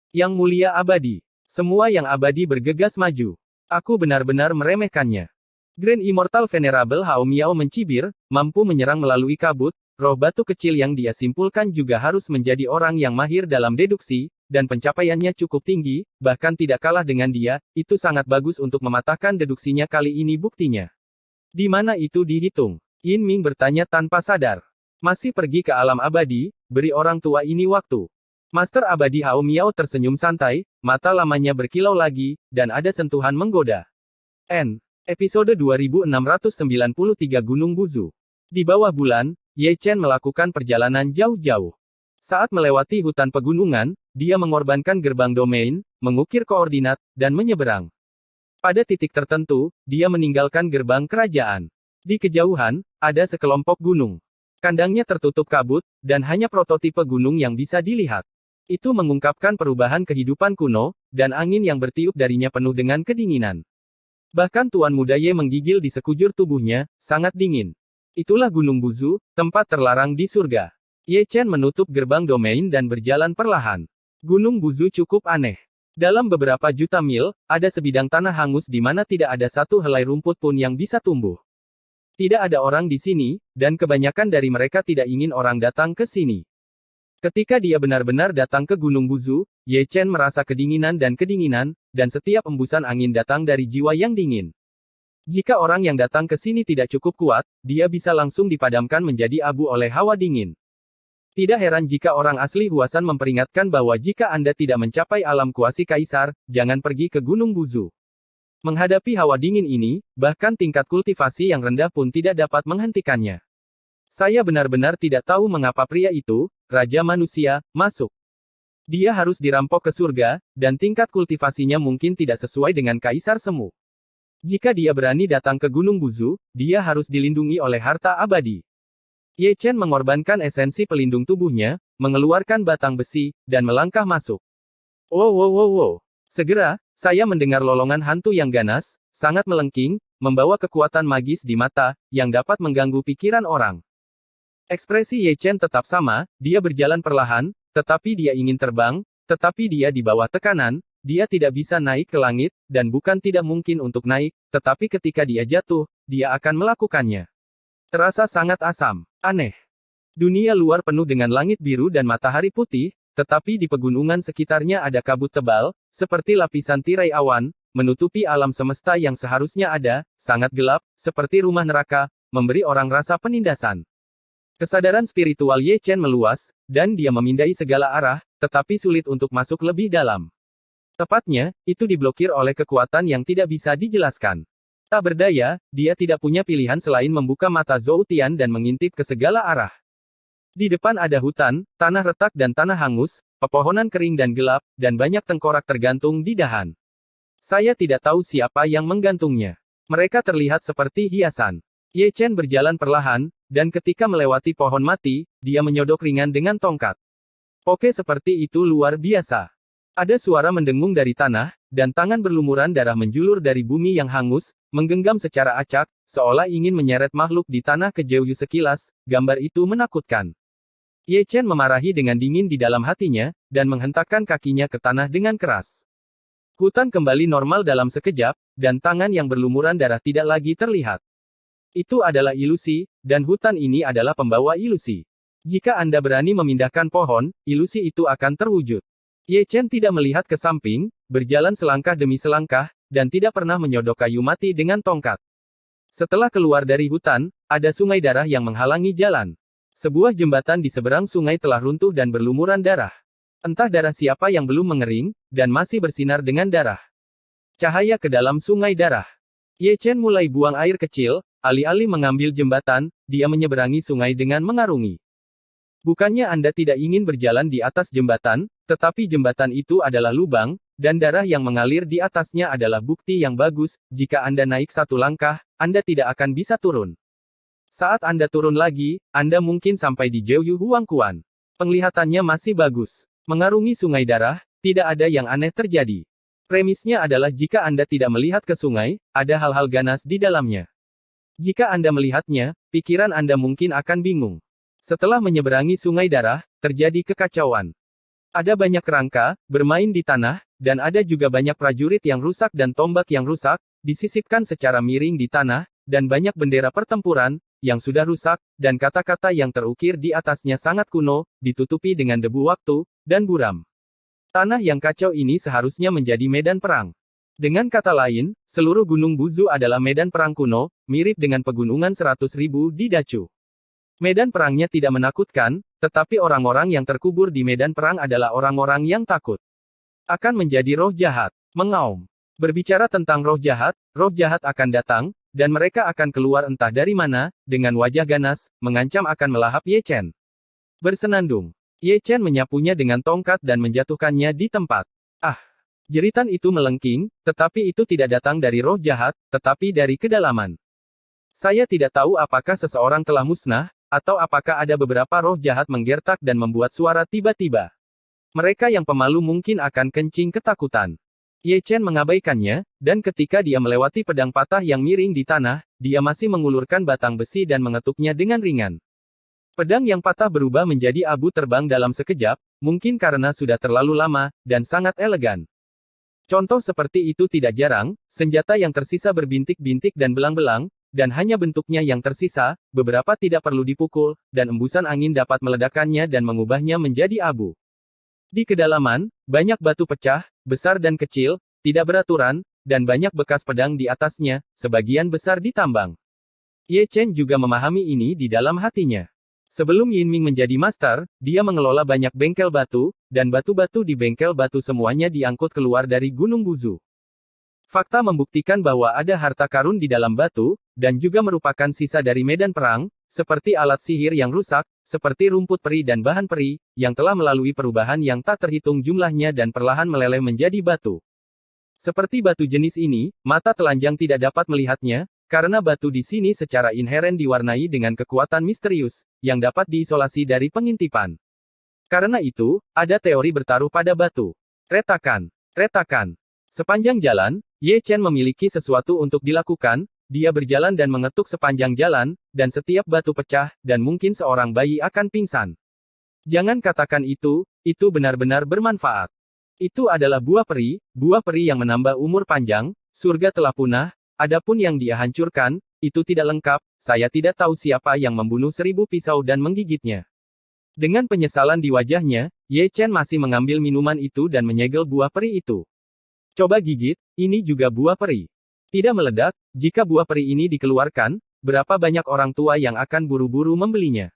Yang Mulia Abadi. Semua yang abadi bergegas maju. Aku benar-benar meremehkannya. Grand Immortal Venerable Hao Miao mencibir, mampu menyerang melalui kabut, roh batu kecil yang dia simpulkan juga harus menjadi orang yang mahir dalam deduksi, dan pencapaiannya cukup tinggi, bahkan tidak kalah dengan dia, itu sangat bagus untuk mematahkan deduksinya kali ini buktinya. Di mana itu dihitung? Yin Ming bertanya tanpa sadar. Masih pergi ke alam abadi, beri orang tua ini waktu. Master abadi Hao Miao tersenyum santai, mata lamanya berkilau lagi, dan ada sentuhan menggoda. Episode 2693 Gunung Buzu. Di bawah bulan, Ye Chen melakukan perjalanan jauh-jauh. Saat melewati hutan pegunungan, dia mengorbankan gerbang domain, mengukir koordinat, dan menyeberang. Pada titik tertentu, dia meninggalkan gerbang kerajaan. Di kejauhan, ada sekelompok gunung. Kandangnya tertutup kabut, dan hanya prototipe gunung yang bisa dilihat. Itu mengungkapkan perubahan kehidupan kuno, dan angin yang bertiup darinya penuh dengan kedinginan. Bahkan Tuan Muda Ye menggigil di sekujur tubuhnya, sangat dingin. Itulah Gunung Buzu, tempat terlarang di surga. Ye Chen menutup gerbang domain dan berjalan perlahan. Gunung Buzu cukup aneh. Dalam beberapa juta mil, ada sebidang tanah hangus di mana tidak ada satu helai rumput pun yang bisa tumbuh. Tidak ada orang di sini, dan kebanyakan dari mereka tidak ingin orang datang ke sini. Ketika dia benar-benar datang ke Gunung Buzu, Ye Chen merasa kedinginan, dan setiap embusan angin datang dari jiwa yang dingin. Jika orang yang datang ke sini tidak cukup kuat, dia bisa langsung dipadamkan menjadi abu oleh hawa dingin. Tidak heran jika orang asli Huasan memperingatkan bahwa jika Anda tidak mencapai alam kuasi kaisar, jangan pergi ke Gunung Buzu. Menghadapi hawa dingin ini, bahkan tingkat kultivasi yang rendah pun tidak dapat menghentikannya. Saya benar-benar tidak tahu mengapa pria itu, Raja Manusia, masuk. Dia harus dirampok ke surga, dan tingkat kultivasinya mungkin tidak sesuai dengan Kaisar Semu. Jika dia berani datang ke Gunung Buzu, dia harus dilindungi oleh harta abadi. Ye Chen mengorbankan esensi pelindung tubuhnya, mengeluarkan batang besi, dan melangkah masuk. Wow. Segera, saya mendengar lolongan hantu yang ganas, sangat melengking, membawa kekuatan magis di mata, yang dapat mengganggu pikiran orang. Ekspresi Ye Chen tetap sama, dia berjalan perlahan, tetapi dia ingin terbang, tetapi dia di bawah tekanan, dia tidak bisa naik ke langit, dan bukan tidak mungkin untuk naik, tetapi ketika dia jatuh, dia akan melakukannya. Terasa sangat asam, aneh. Dunia luar penuh dengan langit biru dan matahari putih, tetapi di pegunungan sekitarnya ada kabut tebal, seperti lapisan tirai awan, menutupi alam semesta yang seharusnya ada, sangat gelap, seperti rumah neraka, memberi orang rasa penindasan. Kesadaran spiritual Ye Chen meluas, dan dia memindai segala arah, tetapi sulit untuk masuk lebih dalam. Tepatnya, itu diblokir oleh kekuatan yang tidak bisa dijelaskan. Tak berdaya, dia tidak punya pilihan selain membuka mata Zhou Tian dan mengintip ke segala arah. Di depan ada hutan, tanah retak dan tanah hangus, pepohonan kering dan gelap, dan banyak tengkorak tergantung di dahan. Saya tidak tahu siapa yang menggantungnya. Mereka terlihat seperti hiasan. Ye Chen berjalan perlahan, dan ketika melewati pohon mati, dia menyodok ringan dengan tongkat. Oke, seperti itu luar biasa. Ada suara mendengung dari tanah, dan tangan berlumuran darah menjulur dari bumi yang hangus, menggenggam secara acak, seolah ingin menyeret makhluk di tanah ke Jeoyu sekilas, gambar itu menakutkan. Ye Chen memarahi dengan dingin di dalam hatinya, dan menghentakkan kakinya ke tanah dengan keras. Hutan kembali normal dalam sekejap, dan tangan yang berlumuran darah tidak lagi terlihat. Itu adalah ilusi, dan hutan ini adalah pembawa ilusi. Jika Anda berani memindahkan pohon, ilusi itu akan terwujud. Ye Chen tidak melihat ke samping, berjalan selangkah demi selangkah, dan tidak pernah menyodok kayu mati dengan tongkat. Setelah keluar dari hutan, ada sungai darah yang menghalangi jalan. Sebuah jembatan di seberang sungai telah runtuh dan berlumuran darah. Entah darah siapa yang belum mengering, dan masih bersinar dengan darah. Cahaya ke dalam sungai darah. Ye Chen mulai buang air kecil, alih-alih mengambil jembatan, dia menyeberangi sungai dengan mengarungi. Bukannya Anda tidak ingin berjalan di atas jembatan, tetapi jembatan itu adalah lubang, dan darah yang mengalir di atasnya adalah bukti yang bagus, jika Anda naik satu langkah, Anda tidak akan bisa turun. Saat Anda turun lagi, Anda mungkin sampai di Jeoyu Huangquan. Penglihatannya masih bagus. Mengarungi sungai darah, tidak ada yang aneh terjadi. Premisnya adalah jika Anda tidak melihat ke sungai, ada hal-hal ganas di dalamnya. Jika Anda melihatnya, pikiran Anda mungkin akan bingung. Setelah menyeberangi sungai darah, terjadi kekacauan. Ada banyak kerangka, bermain di tanah, dan ada juga banyak prajurit yang rusak dan tombak yang rusak, disisipkan secara miring di tanah, dan banyak bendera pertempuran, yang sudah rusak, dan kata-kata yang terukir di atasnya sangat kuno, ditutupi dengan debu waktu, dan buram. Tanah yang kacau ini seharusnya menjadi medan perang. Dengan kata lain, seluruh Gunung Buzu adalah medan perang kuno, mirip dengan pegunungan 100.000 di Dacu. Medan perangnya tidak menakutkan, tetapi orang-orang yang terkubur di medan perang adalah orang-orang yang takut akan menjadi roh jahat. Mengaum. Berbicara tentang roh jahat akan datang, dan mereka akan keluar entah dari mana, dengan wajah ganas, mengancam akan melahap Ye Chen. Bersenandung. Ye Chen menyapunya dengan tongkat dan menjatuhkannya di tempat. Ah! Jeritan itu melengking, tetapi itu tidak datang dari roh jahat, tetapi dari kedalaman. Saya tidak tahu apakah seseorang telah musnah, atau apakah ada beberapa roh jahat menggertak dan membuat suara tiba-tiba. Mereka yang pemalu mungkin akan kencing ketakutan. Ye Chen mengabaikannya, dan ketika dia melewati pedang patah yang miring di tanah, dia masih mengulurkan batang besi dan mengetuknya dengan ringan. Pedang yang patah berubah menjadi abu terbang dalam sekejap, mungkin karena sudah terlalu lama, dan sangat elegan. Contoh seperti itu tidak jarang, senjata yang tersisa berbintik-bintik dan belang-belang, dan hanya bentuknya yang tersisa, beberapa tidak perlu dipukul, dan embusan angin dapat meledakkannya dan mengubahnya menjadi abu. Di kedalaman, banyak batu pecah, besar dan kecil, tidak beraturan, dan banyak bekas pedang di atasnya, sebagian besar ditambang. Ye Chen juga memahami ini di dalam hatinya. Sebelum Yinming menjadi master, dia mengelola banyak bengkel batu, dan batu-batu di bengkel batu semuanya diangkut keluar dari Gunung Buzu. Fakta membuktikan bahwa ada harta karun di dalam batu, dan juga merupakan sisa dari medan perang, seperti alat sihir yang rusak, seperti rumput peri dan bahan peri, yang telah melalui perubahan yang tak terhitung jumlahnya dan perlahan meleleh menjadi batu. Seperti batu jenis ini, mata telanjang tidak dapat melihatnya, karena batu di sini secara inheren diwarnai dengan kekuatan misterius, yang dapat diisolasi dari pengintipan. Karena itu, ada teori bertaruh pada batu. Retakan. Retakan. Sepanjang jalan, Ye Chen memiliki sesuatu untuk dilakukan, dia berjalan dan mengetuk sepanjang jalan, dan setiap batu pecah, dan mungkin seorang bayi akan pingsan. Jangan katakan itu benar-benar bermanfaat. Itu adalah buah peri yang menambah umur panjang, surga telah punah, adapun yang dia hancurkan, itu tidak lengkap, saya tidak tahu siapa yang membunuh 1000 pisau dan menggigitnya. Dengan penyesalan di wajahnya, Ye Chen masih mengambil minuman itu dan menyegel buah peri itu. Coba gigit, ini juga buah peri. Tidak meledak, jika buah peri ini dikeluarkan, berapa banyak orang tua yang akan buru-buru membelinya.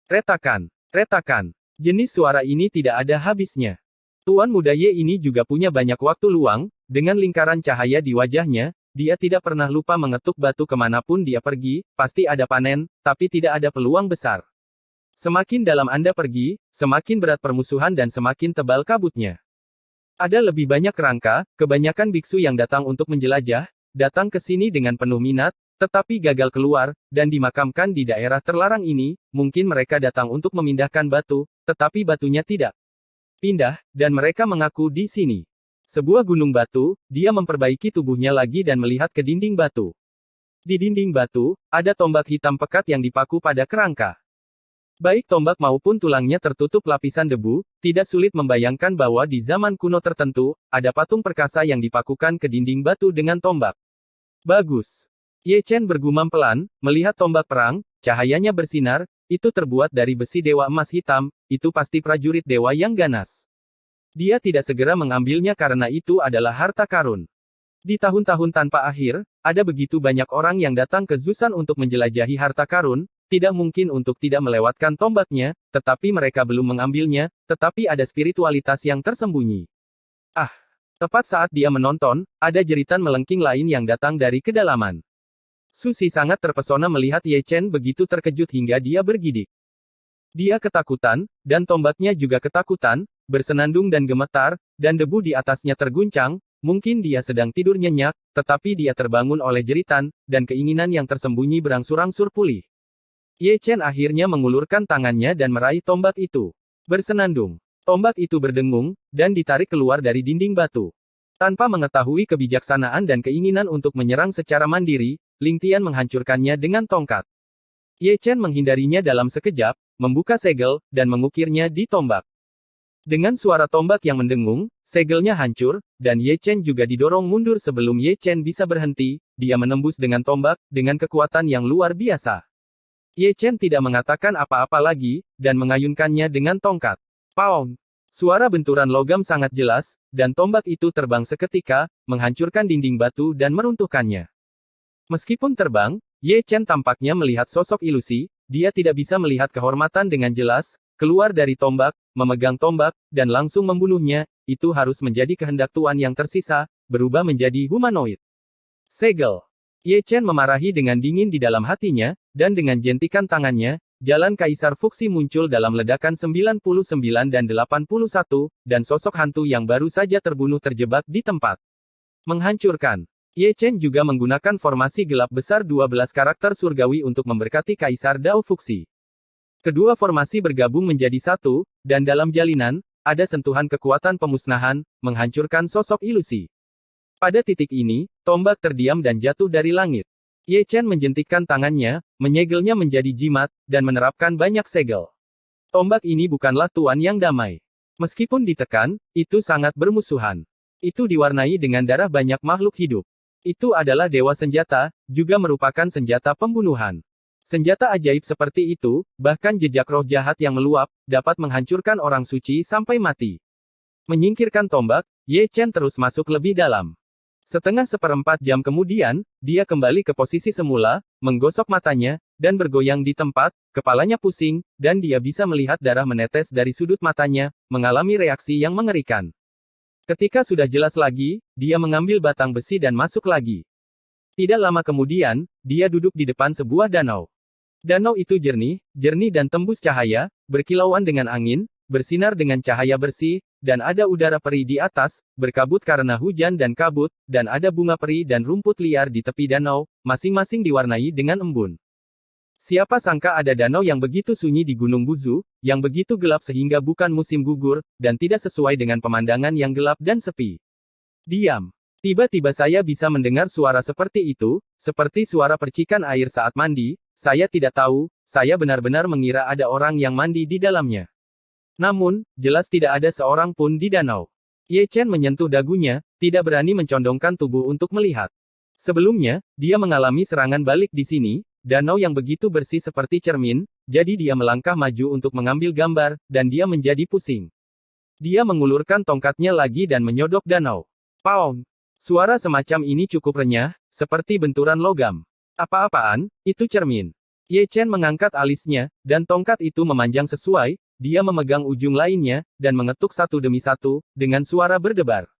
Retakan. Retakan. Jenis suara ini tidak ada habisnya. Tuan muda Ye ini juga punya banyak waktu luang, dengan lingkaran cahaya di wajahnya, dia tidak pernah lupa mengetuk batu kemanapun dia pergi, pasti ada panen, tapi tidak ada peluang besar. Semakin dalam Anda pergi, semakin berat permusuhan dan semakin tebal kabutnya. Ada lebih banyak kerangka, kebanyakan biksu yang datang untuk menjelajah, datang ke sini dengan penuh minat, tetapi gagal keluar, dan dimakamkan di daerah terlarang ini, mungkin mereka datang untuk memindahkan batu, tetapi batunya tidak pindah, dan mereka mengaku di sini. Sebuah gunung batu, dia memperbaiki tubuhnya lagi dan melihat ke dinding batu. Di dinding batu, ada tombak hitam pekat yang dipaku pada kerangka. Baik tombak maupun tulangnya tertutup lapisan debu, tidak sulit membayangkan bahwa di zaman kuno tertentu, ada patung perkasa yang dipakukan ke dinding batu dengan tombak. Bagus. Ye Chen bergumam pelan, melihat tombak perang, cahayanya bersinar, itu terbuat dari besi dewa emas hitam, itu pasti prajurit dewa yang ganas. Dia tidak segera mengambilnya karena itu adalah harta karun. Di tahun-tahun tanpa akhir, ada begitu banyak orang yang datang ke Zusan untuk menjelajahi harta karun, tidak mungkin untuk tidak melewatkan tombaknya, tetapi mereka belum mengambilnya, tetapi ada spiritualitas yang tersembunyi. Ah! Tepat saat dia menonton, ada jeritan melengking lain yang datang dari kedalaman. Susi sangat terpesona melihat Ye Chen begitu terkejut hingga dia bergidik. Dia ketakutan, dan tombaknya juga ketakutan, bersenandung dan gemetar, dan debu di atasnya terguncang, mungkin dia sedang tidur nyenyak, tetapi dia terbangun oleh jeritan, dan keinginan yang tersembunyi berangsur-angsur pulih. Ye Chen akhirnya mengulurkan tangannya dan meraih tombak itu. Bersenandung. Tombak itu berdengung, dan ditarik keluar dari dinding batu. Tanpa mengetahui kebijaksanaan dan keinginan untuk menyerang secara mandiri, Ling Tian menghancurkannya dengan tongkat. Ye Chen menghindarinya dalam sekejap, membuka segel, dan mengukirnya di tombak. Dengan suara tombak yang mendengung, segelnya hancur, dan Ye Chen juga didorong mundur sebelum Ye Chen bisa berhenti, dia menembus dengan tombak, dengan kekuatan yang luar biasa. Ye Chen tidak mengatakan apa-apa lagi, dan mengayunkannya dengan tongkat. Pound! Suara benturan logam sangat jelas, dan tombak itu terbang seketika, menghancurkan dinding batu dan meruntuhkannya. Meskipun terbang, Ye Chen tampaknya melihat sosok ilusi, dia tidak bisa melihat kehormatan dengan jelas, keluar dari tombak, memegang tombak, dan langsung membunuhnya, itu harus menjadi kehendak Tuan yang tersisa, berubah menjadi humanoid. Segel. Ye Chen memarahi dengan dingin di dalam hatinya, dan dengan jentikan tangannya, jalan Kaisar Fuxi muncul dalam ledakan 99 dan 81, dan sosok hantu yang baru saja terbunuh terjebak di tempat. Menghancurkan. Ye Chen juga menggunakan formasi gelap besar 12 karakter surgawi untuk memberkati Kaisar Dao Fuxi. Kedua formasi bergabung menjadi satu, dan dalam jalinan, ada sentuhan kekuatan pemusnahan, menghancurkan sosok ilusi. Pada titik ini, tombak terdiam dan jatuh dari langit. Ye Chen menjentikkan tangannya, menyegelnya menjadi jimat, dan menerapkan banyak segel. Tombak ini bukanlah tuan yang damai. Meskipun ditekan, itu sangat bermusuhan. Itu diwarnai dengan darah banyak makhluk hidup. Itu adalah dewa senjata, juga merupakan senjata pembunuhan. Senjata ajaib seperti itu, bahkan jejak roh jahat yang meluap, dapat menghancurkan orang suci sampai mati. Menyingkirkan tombak, Ye Chen terus masuk lebih dalam. Setengah seperempat jam kemudian, dia kembali ke posisi semula, menggosok matanya, dan bergoyang di tempat, kepalanya pusing, dan dia bisa melihat darah menetes dari sudut matanya, mengalami reaksi yang mengerikan. Ketika sudah jelas lagi, dia mengambil batang besi dan masuk lagi. Tidak lama kemudian, dia duduk di depan sebuah danau. Danau itu jernih dan tembus cahaya, berkilauan dengan angin, bersinar dengan cahaya bersih, dan ada udara perih di atas, berkabut karena hujan dan kabut, dan ada bunga perih dan rumput liar di tepi danau, masing-masing diwarnai dengan embun. Siapa sangka ada danau yang begitu sunyi di Gunung Buzu, yang begitu gelap sehingga bukan musim gugur, dan tidak sesuai dengan pemandangan yang gelap dan sepi. Diam. Tiba-tiba saya bisa mendengar suara seperti itu, seperti suara percikan air saat mandi, saya tidak tahu, saya benar-benar mengira ada orang yang mandi di dalamnya. Namun, jelas tidak ada seorang pun di danau. Ye Chen menyentuh dagunya, tidak berani mencondongkan tubuh untuk melihat. Sebelumnya, dia mengalami serangan balik di sini, danau yang begitu bersih seperti cermin, jadi dia melangkah maju untuk mengambil gambar, dan dia menjadi pusing. Dia mengulurkan tongkatnya lagi dan menyodok danau. Pound! Suara semacam ini cukup renyah, seperti benturan logam. Apa-apaan, itu cermin. Ye Chen mengangkat alisnya, dan tongkat itu memanjang sesuai, dia memegang ujung lainnya, dan mengetuk satu demi satu, dengan suara berdebar.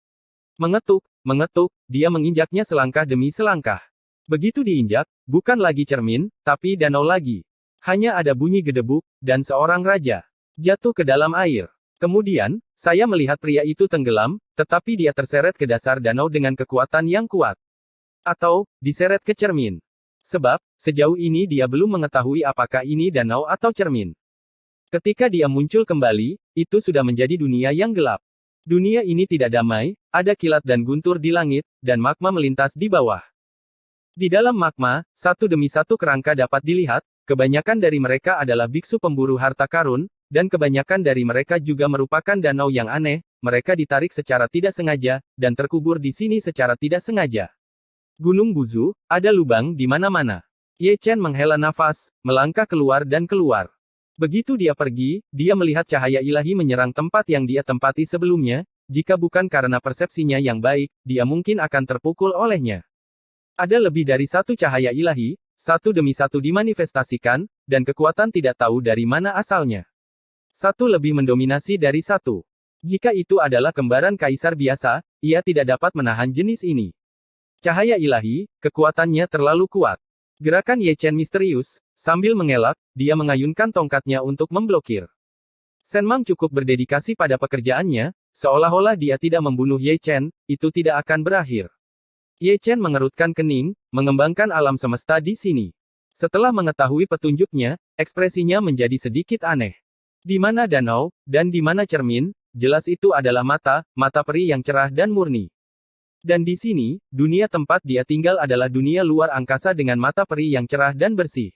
Mengetuk, dia menginjaknya selangkah demi selangkah. Begitu diinjak, bukan lagi cermin, tapi danau lagi. Hanya ada bunyi gedebuk, dan seorang raja jatuh ke dalam air. Kemudian, saya melihat pria itu tenggelam, tetapi dia terseret ke dasar danau dengan kekuatan yang kuat. Atau, diseret ke cermin. Sebab, sejauh ini dia belum mengetahui apakah ini danau atau cermin. Ketika dia muncul kembali, itu sudah menjadi dunia yang gelap. Dunia ini tidak damai, ada kilat dan guntur di langit, dan magma melintas di bawah. Di dalam magma, satu demi satu kerangka dapat dilihat, kebanyakan dari mereka adalah biksu pemburu harta karun, dan kebanyakan dari mereka juga merupakan danau yang aneh, mereka ditarik secara tidak sengaja, dan terkubur di sini secara tidak sengaja. Gunung Buzu, ada lubang di mana-mana. Ye Chen menghela nafas, melangkah keluar dan keluar. Begitu dia pergi, dia melihat cahaya ilahi menyerang tempat yang dia tempati sebelumnya, jika bukan karena persepsinya yang baik, dia mungkin akan terpukul olehnya. Ada lebih dari satu cahaya ilahi, satu demi satu dimanifestasikan, dan kekuatan tidak tahu dari mana asalnya. Satu lebih mendominasi dari satu. Jika itu adalah kembaran kaisar biasa, ia tidak dapat menahan jenis ini. Cahaya ilahi, kekuatannya terlalu kuat. Gerakan Ye Chen misterius, sambil mengelak, dia mengayunkan tongkatnya untuk memblokir. Shen Mang cukup berdedikasi pada pekerjaannya, seolah-olah dia tidak membunuh Ye Chen, itu tidak akan berakhir. Ye Chen mengerutkan kening, mengembangkan alam semesta di sini. Setelah mengetahui petunjuknya, ekspresinya menjadi sedikit aneh. Di mana danau, dan di mana cermin, jelas itu adalah mata peri yang cerah dan murni. Dan di sini, dunia tempat dia tinggal adalah dunia luar angkasa dengan mata peri yang cerah dan bersih.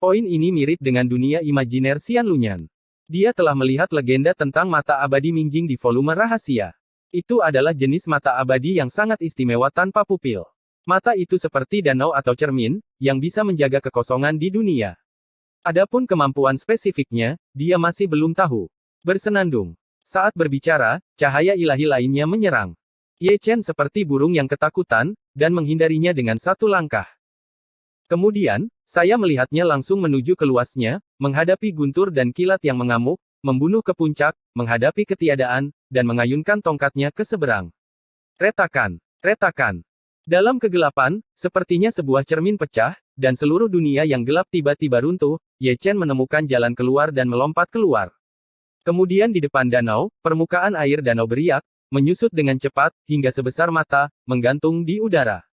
Poin ini mirip dengan dunia imajiner Xian Lunyan. Dia telah melihat legenda tentang mata abadi Mingjing di volume rahasia. Itu adalah jenis mata abadi yang sangat istimewa tanpa pupil. Mata itu seperti danau atau cermin, yang bisa menjaga kekosongan di dunia. Adapun kemampuan spesifiknya, dia masih belum tahu. Bersenandung. Saat berbicara, cahaya ilahi lainnya menyerang. Ye Chen seperti burung yang ketakutan, dan menghindarinya dengan satu langkah. Kemudian, saya melihatnya langsung menuju ke luasnya, menghadapi guntur dan kilat yang mengamuk, membunuh ke puncak, menghadapi ketiadaan, dan mengayunkan tongkatnya ke seberang. Retakan, retakan. Dalam kegelapan, sepertinya sebuah cermin pecah, dan seluruh dunia yang gelap tiba-tiba runtuh. Ye Chen menemukan jalan keluar dan melompat keluar. Kemudian di depan danau, permukaan air danau beriak, menyusut dengan cepat, hingga sebesar mata, menggantung di udara.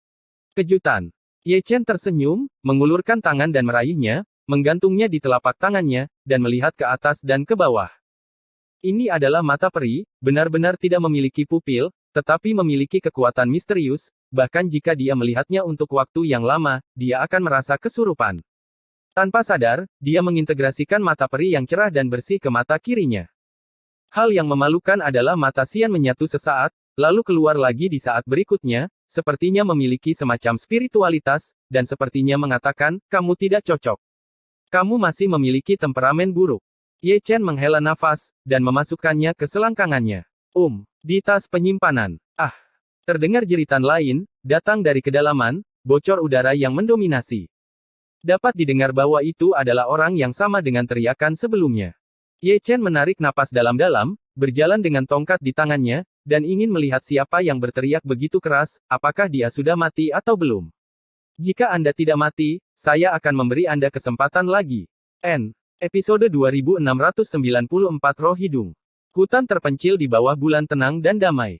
Kejutan. Ye Chen tersenyum, mengulurkan tangan dan meraihnya, menggantungnya di telapak tangannya, dan melihat ke atas dan ke bawah. Ini adalah mata peri, benar-benar tidak memiliki pupil, tetapi memiliki kekuatan misterius, bahkan jika dia melihatnya untuk waktu yang lama, dia akan merasa kesurupan. Tanpa sadar, dia mengintegrasikan mata peri yang cerah dan bersih ke mata kirinya. Hal yang memalukan adalah mata Xian menyatu sesaat, lalu keluar lagi di saat berikutnya, sepertinya memiliki semacam spiritualitas, dan sepertinya mengatakan, kamu tidak cocok. Kamu masih memiliki temperamen buruk. Ye Chen menghela nafas, dan memasukkannya ke selangkangannya. Di tas penyimpanan. Terdengar jeritan lain, datang dari kedalaman, bocor udara yang mendominasi. Dapat didengar bahwa itu adalah orang yang sama dengan teriakan sebelumnya. Ye Chen menarik napas dalam-dalam, berjalan dengan tongkat di tangannya, dan ingin melihat siapa yang berteriak begitu keras, apakah dia sudah mati atau belum. Jika Anda tidak mati, saya akan memberi Anda kesempatan lagi. Episode 2694 Roh Hidung. Hutan terpencil di bawah bulan tenang dan damai.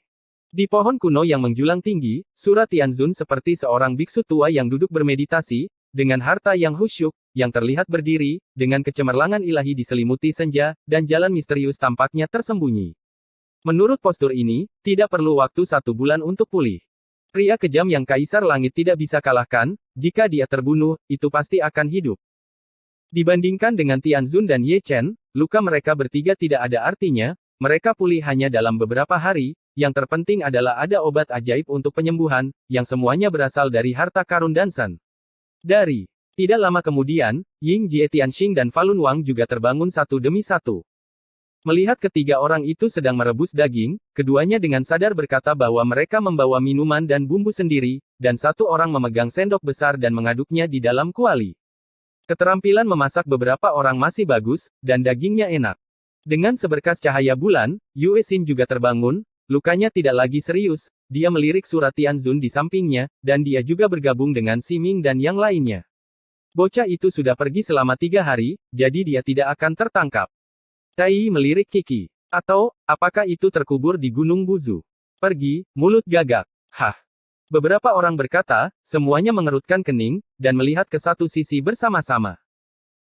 Di pohon kuno yang menjulang tinggi, Surah Tianzun seperti seorang biksu tua yang duduk bermeditasi, dengan harta yang khusyuk, yang terlihat berdiri, dengan kecemerlangan ilahi diselimuti senja, dan jalan misterius tampaknya tersembunyi. Menurut postur ini, tidak perlu waktu 1 bulan untuk pulih. Pria kejam yang Kaisar Langit tidak bisa kalahkan, jika dia terbunuh, itu pasti akan hidup. Dibandingkan dengan Tianzun dan Ye Chen, luka mereka bertiga tidak ada artinya, mereka pulih hanya dalam beberapa hari, yang terpenting adalah ada obat ajaib untuk penyembuhan, yang semuanya berasal dari harta karun Dansan. Tidak lama kemudian, Ying Jie Tianxing dan Falun Wang juga terbangun satu demi satu. Melihat ketiga orang itu sedang merebus daging, keduanya dengan sadar berkata bahwa mereka membawa minuman dan bumbu sendiri, dan satu orang memegang sendok besar dan mengaduknya di dalam kuali. Keterampilan memasak beberapa orang masih bagus, dan dagingnya enak. Dengan seberkas cahaya bulan, Yue Xin juga terbangun, lukanya tidak lagi serius. Dia melirik Surah Tianzun di sampingnya, dan dia juga bergabung dengan Si Ming dan yang lainnya. Bocah itu sudah pergi selama 3 hari, jadi dia tidak akan tertangkap. Tai melirik Kiki. Atau, apakah itu terkubur di Gunung Buzu? Pergi, mulut gagak. Beberapa orang berkata, semuanya mengerutkan kening, dan melihat ke satu sisi bersama-sama.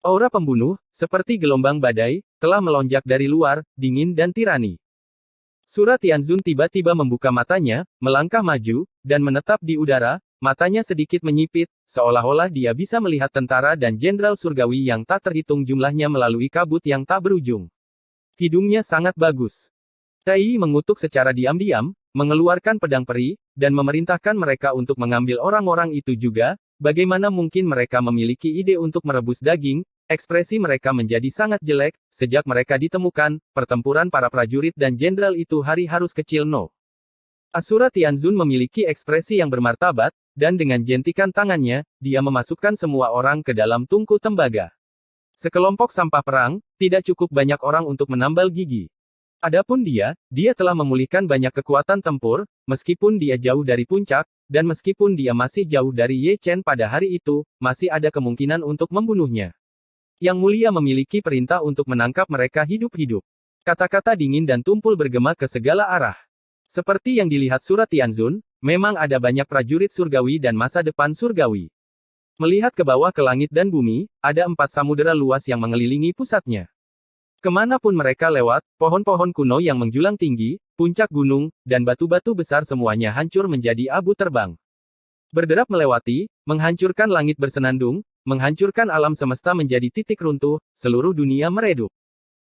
Aura pembunuh, seperti gelombang badai, telah melonjak dari luar, dingin dan tirani. Surah Tianzun tiba-tiba membuka matanya, melangkah maju, dan menetap di udara, matanya sedikit menyipit, seolah-olah dia bisa melihat tentara dan jenderal surgawi yang tak terhitung jumlahnya melalui kabut yang tak berujung. Hidungnya sangat bagus. Tai mengutuk secara diam-diam, mengeluarkan pedang peri, dan memerintahkan mereka untuk mengambil orang-orang itu juga. Bagaimana mungkin mereka memiliki ide untuk merebus daging? Ekspresi mereka menjadi sangat jelek, sejak mereka ditemukan, pertempuran para prajurit dan jenderal itu hari harus kecil no. Asura Tianzun memiliki ekspresi yang bermartabat, dan dengan jentikan tangannya, dia memasukkan semua orang ke dalam tungku tembaga. Sekelompok sampah perang, tidak cukup banyak orang untuk menambal gigi. Adapun dia telah memulihkan banyak kekuatan tempur, meskipun dia jauh dari puncak, dan meskipun dia masih jauh dari Ye Chen pada hari itu, masih ada kemungkinan untuk membunuhnya. Yang Mulia memiliki perintah untuk menangkap mereka hidup-hidup. Kata-kata dingin dan tumpul bergema ke segala arah. Seperti yang dilihat Surah Tianzun, memang ada banyak prajurit surgawi dan masa depan surgawi. Melihat ke bawah ke langit dan bumi, ada 4 samudera luas yang mengelilingi pusatnya. Kemanapun mereka lewat, pohon-pohon kuno yang menjulang tinggi, puncak gunung, dan batu-batu besar semuanya hancur menjadi abu terbang. Berderap melewati, menghancurkan langit bersenandung, menghancurkan alam semesta menjadi titik runtuh, seluruh dunia meredup.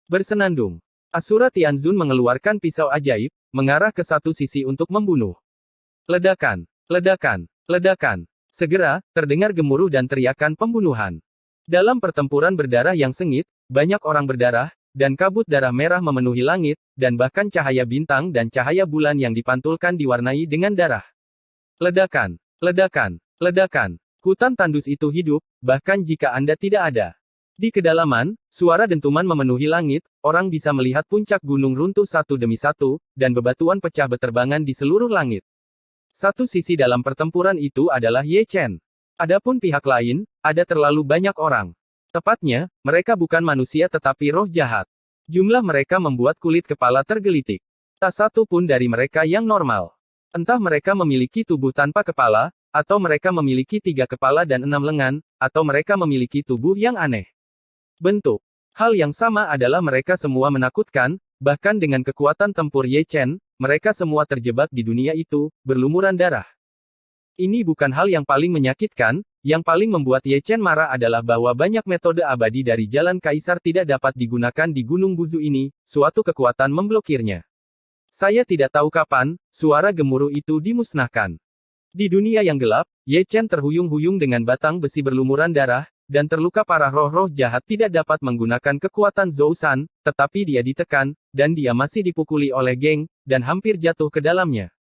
Bersenandung. Asura Tianzun mengeluarkan pisau ajaib, mengarah ke satu sisi untuk membunuh. Ledakan, ledakan, ledakan. Segera, terdengar gemuruh dan teriakan pembunuhan. Dalam pertempuran berdarah yang sengit, banyak orang berdarah, dan kabut darah merah memenuhi langit, dan bahkan cahaya bintang dan cahaya bulan yang dipantulkan diwarnai dengan darah. Ledakan, ledakan, ledakan. Hutan tandus itu hidup, bahkan jika Anda tidak ada. Di kedalaman, suara dentuman memenuhi langit, orang bisa melihat puncak gunung runtuh satu demi satu, dan bebatuan pecah beterbangan di seluruh langit. Satu sisi dalam pertempuran itu adalah Ye Chen. Adapun pihak lain, ada terlalu banyak orang. Tepatnya, mereka bukan manusia tetapi roh jahat. Jumlah mereka membuat kulit kepala tergelitik. Tak satu pun dari mereka yang normal. Entah mereka memiliki tubuh tanpa kepala, atau mereka memiliki 3 kepala dan 6 lengan, atau mereka memiliki tubuh yang aneh. Bentuk. Hal yang sama adalah mereka semua menakutkan, bahkan dengan kekuatan tempur Ye Chen, mereka semua terjebak di dunia itu, berlumuran darah. Ini bukan hal yang paling menyakitkan, yang paling membuat Ye Chen marah adalah bahwa banyak metode abadi dari Jalan Kaisar tidak dapat digunakan di Gunung Buzu ini, suatu kekuatan memblokirnya. Saya tidak tahu kapan, suara gemuruh itu dimusnahkan. Di dunia yang gelap, Ye Chen terhuyung-huyung dengan batang besi berlumuran darah, dan terluka parah. Roh-roh jahat tidak dapat menggunakan kekuatan Zhou-san, tetapi dia ditekan, dan dia masih dipukuli oleh geng, dan hampir jatuh ke dalamnya.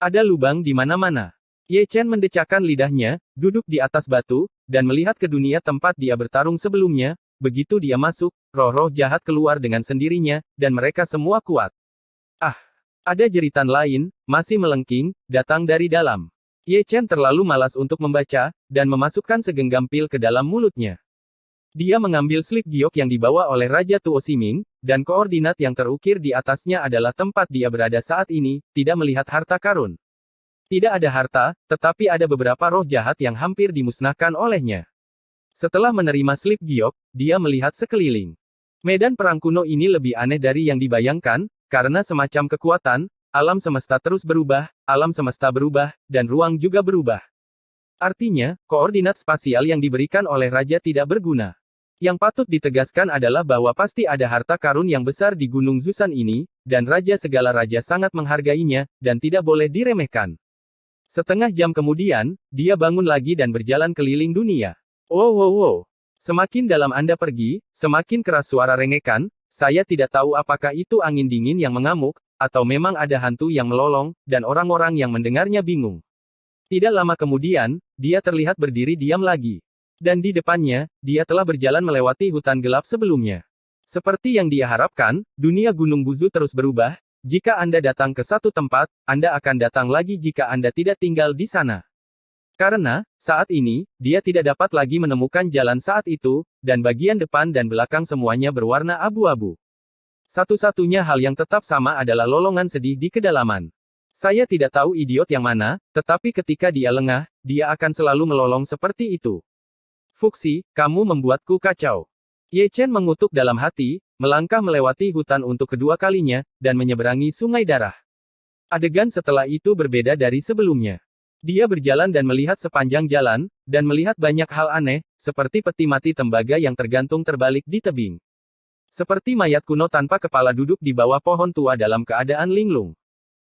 Ada lubang di mana-mana. Ye Chen mendecakkan lidahnya, duduk di atas batu, dan melihat ke dunia tempat dia bertarung sebelumnya. Begitu dia masuk, roh-roh jahat keluar dengan sendirinya, dan mereka semua kuat. Ah! Ada jeritan lain, masih melengking, datang dari dalam. Ye Chen terlalu malas untuk membaca, dan memasukkan segenggam pil ke dalam mulutnya. Dia mengambil slip giok yang dibawa oleh Raja Tuo Siming, dan koordinat yang terukir di atasnya adalah tempat dia berada saat ini, tidak melihat harta karun. Tidak ada harta, tetapi ada beberapa roh jahat yang hampir dimusnahkan olehnya. Setelah menerima slip giok, dia melihat sekeliling. Medan perang kuno ini lebih aneh dari yang dibayangkan, karena semacam kekuatan, alam semesta terus berubah, alam semesta berubah, dan ruang juga berubah. Artinya, koordinat spasial yang diberikan oleh Raja tidak berguna. Yang patut ditegaskan adalah bahwa pasti ada harta karun yang besar di Gunung Zusan ini, dan Raja segala raja sangat menghargainya, dan tidak boleh diremehkan. Setengah jam kemudian, dia bangun lagi dan berjalan keliling dunia. Wow wow wow. Semakin dalam Anda pergi, semakin keras suara rengekan, saya tidak tahu apakah itu angin dingin yang mengamuk, atau memang ada hantu yang melolong, dan orang-orang yang mendengarnya bingung. Tidak lama kemudian, dia terlihat berdiri diam lagi. Dan di depannya, dia telah berjalan melewati hutan gelap sebelumnya. Seperti yang dia harapkan, dunia Gunung Buzu terus berubah. Jika Anda datang ke satu tempat, Anda akan datang lagi jika Anda tidak tinggal di sana. Karena, saat ini, dia tidak dapat lagi menemukan jalan saat itu, dan bagian depan dan belakang semuanya berwarna abu-abu. Satu-satunya hal yang tetap sama adalah lolongan sedih di kedalaman. Saya tidak tahu idiot yang mana, tetapi ketika dia lengah, dia akan selalu melolong seperti itu. Fuxi, kamu membuatku kacau. Ye Chen mengutuk dalam hati, melangkah melewati hutan untuk kedua kalinya, dan menyeberangi sungai darah. Adegan setelah itu berbeda dari sebelumnya. Dia berjalan dan melihat sepanjang jalan, dan melihat banyak hal aneh, seperti peti mati tembaga yang tergantung terbalik di tebing. Seperti mayat kuno tanpa kepala duduk di bawah pohon tua dalam keadaan linglung.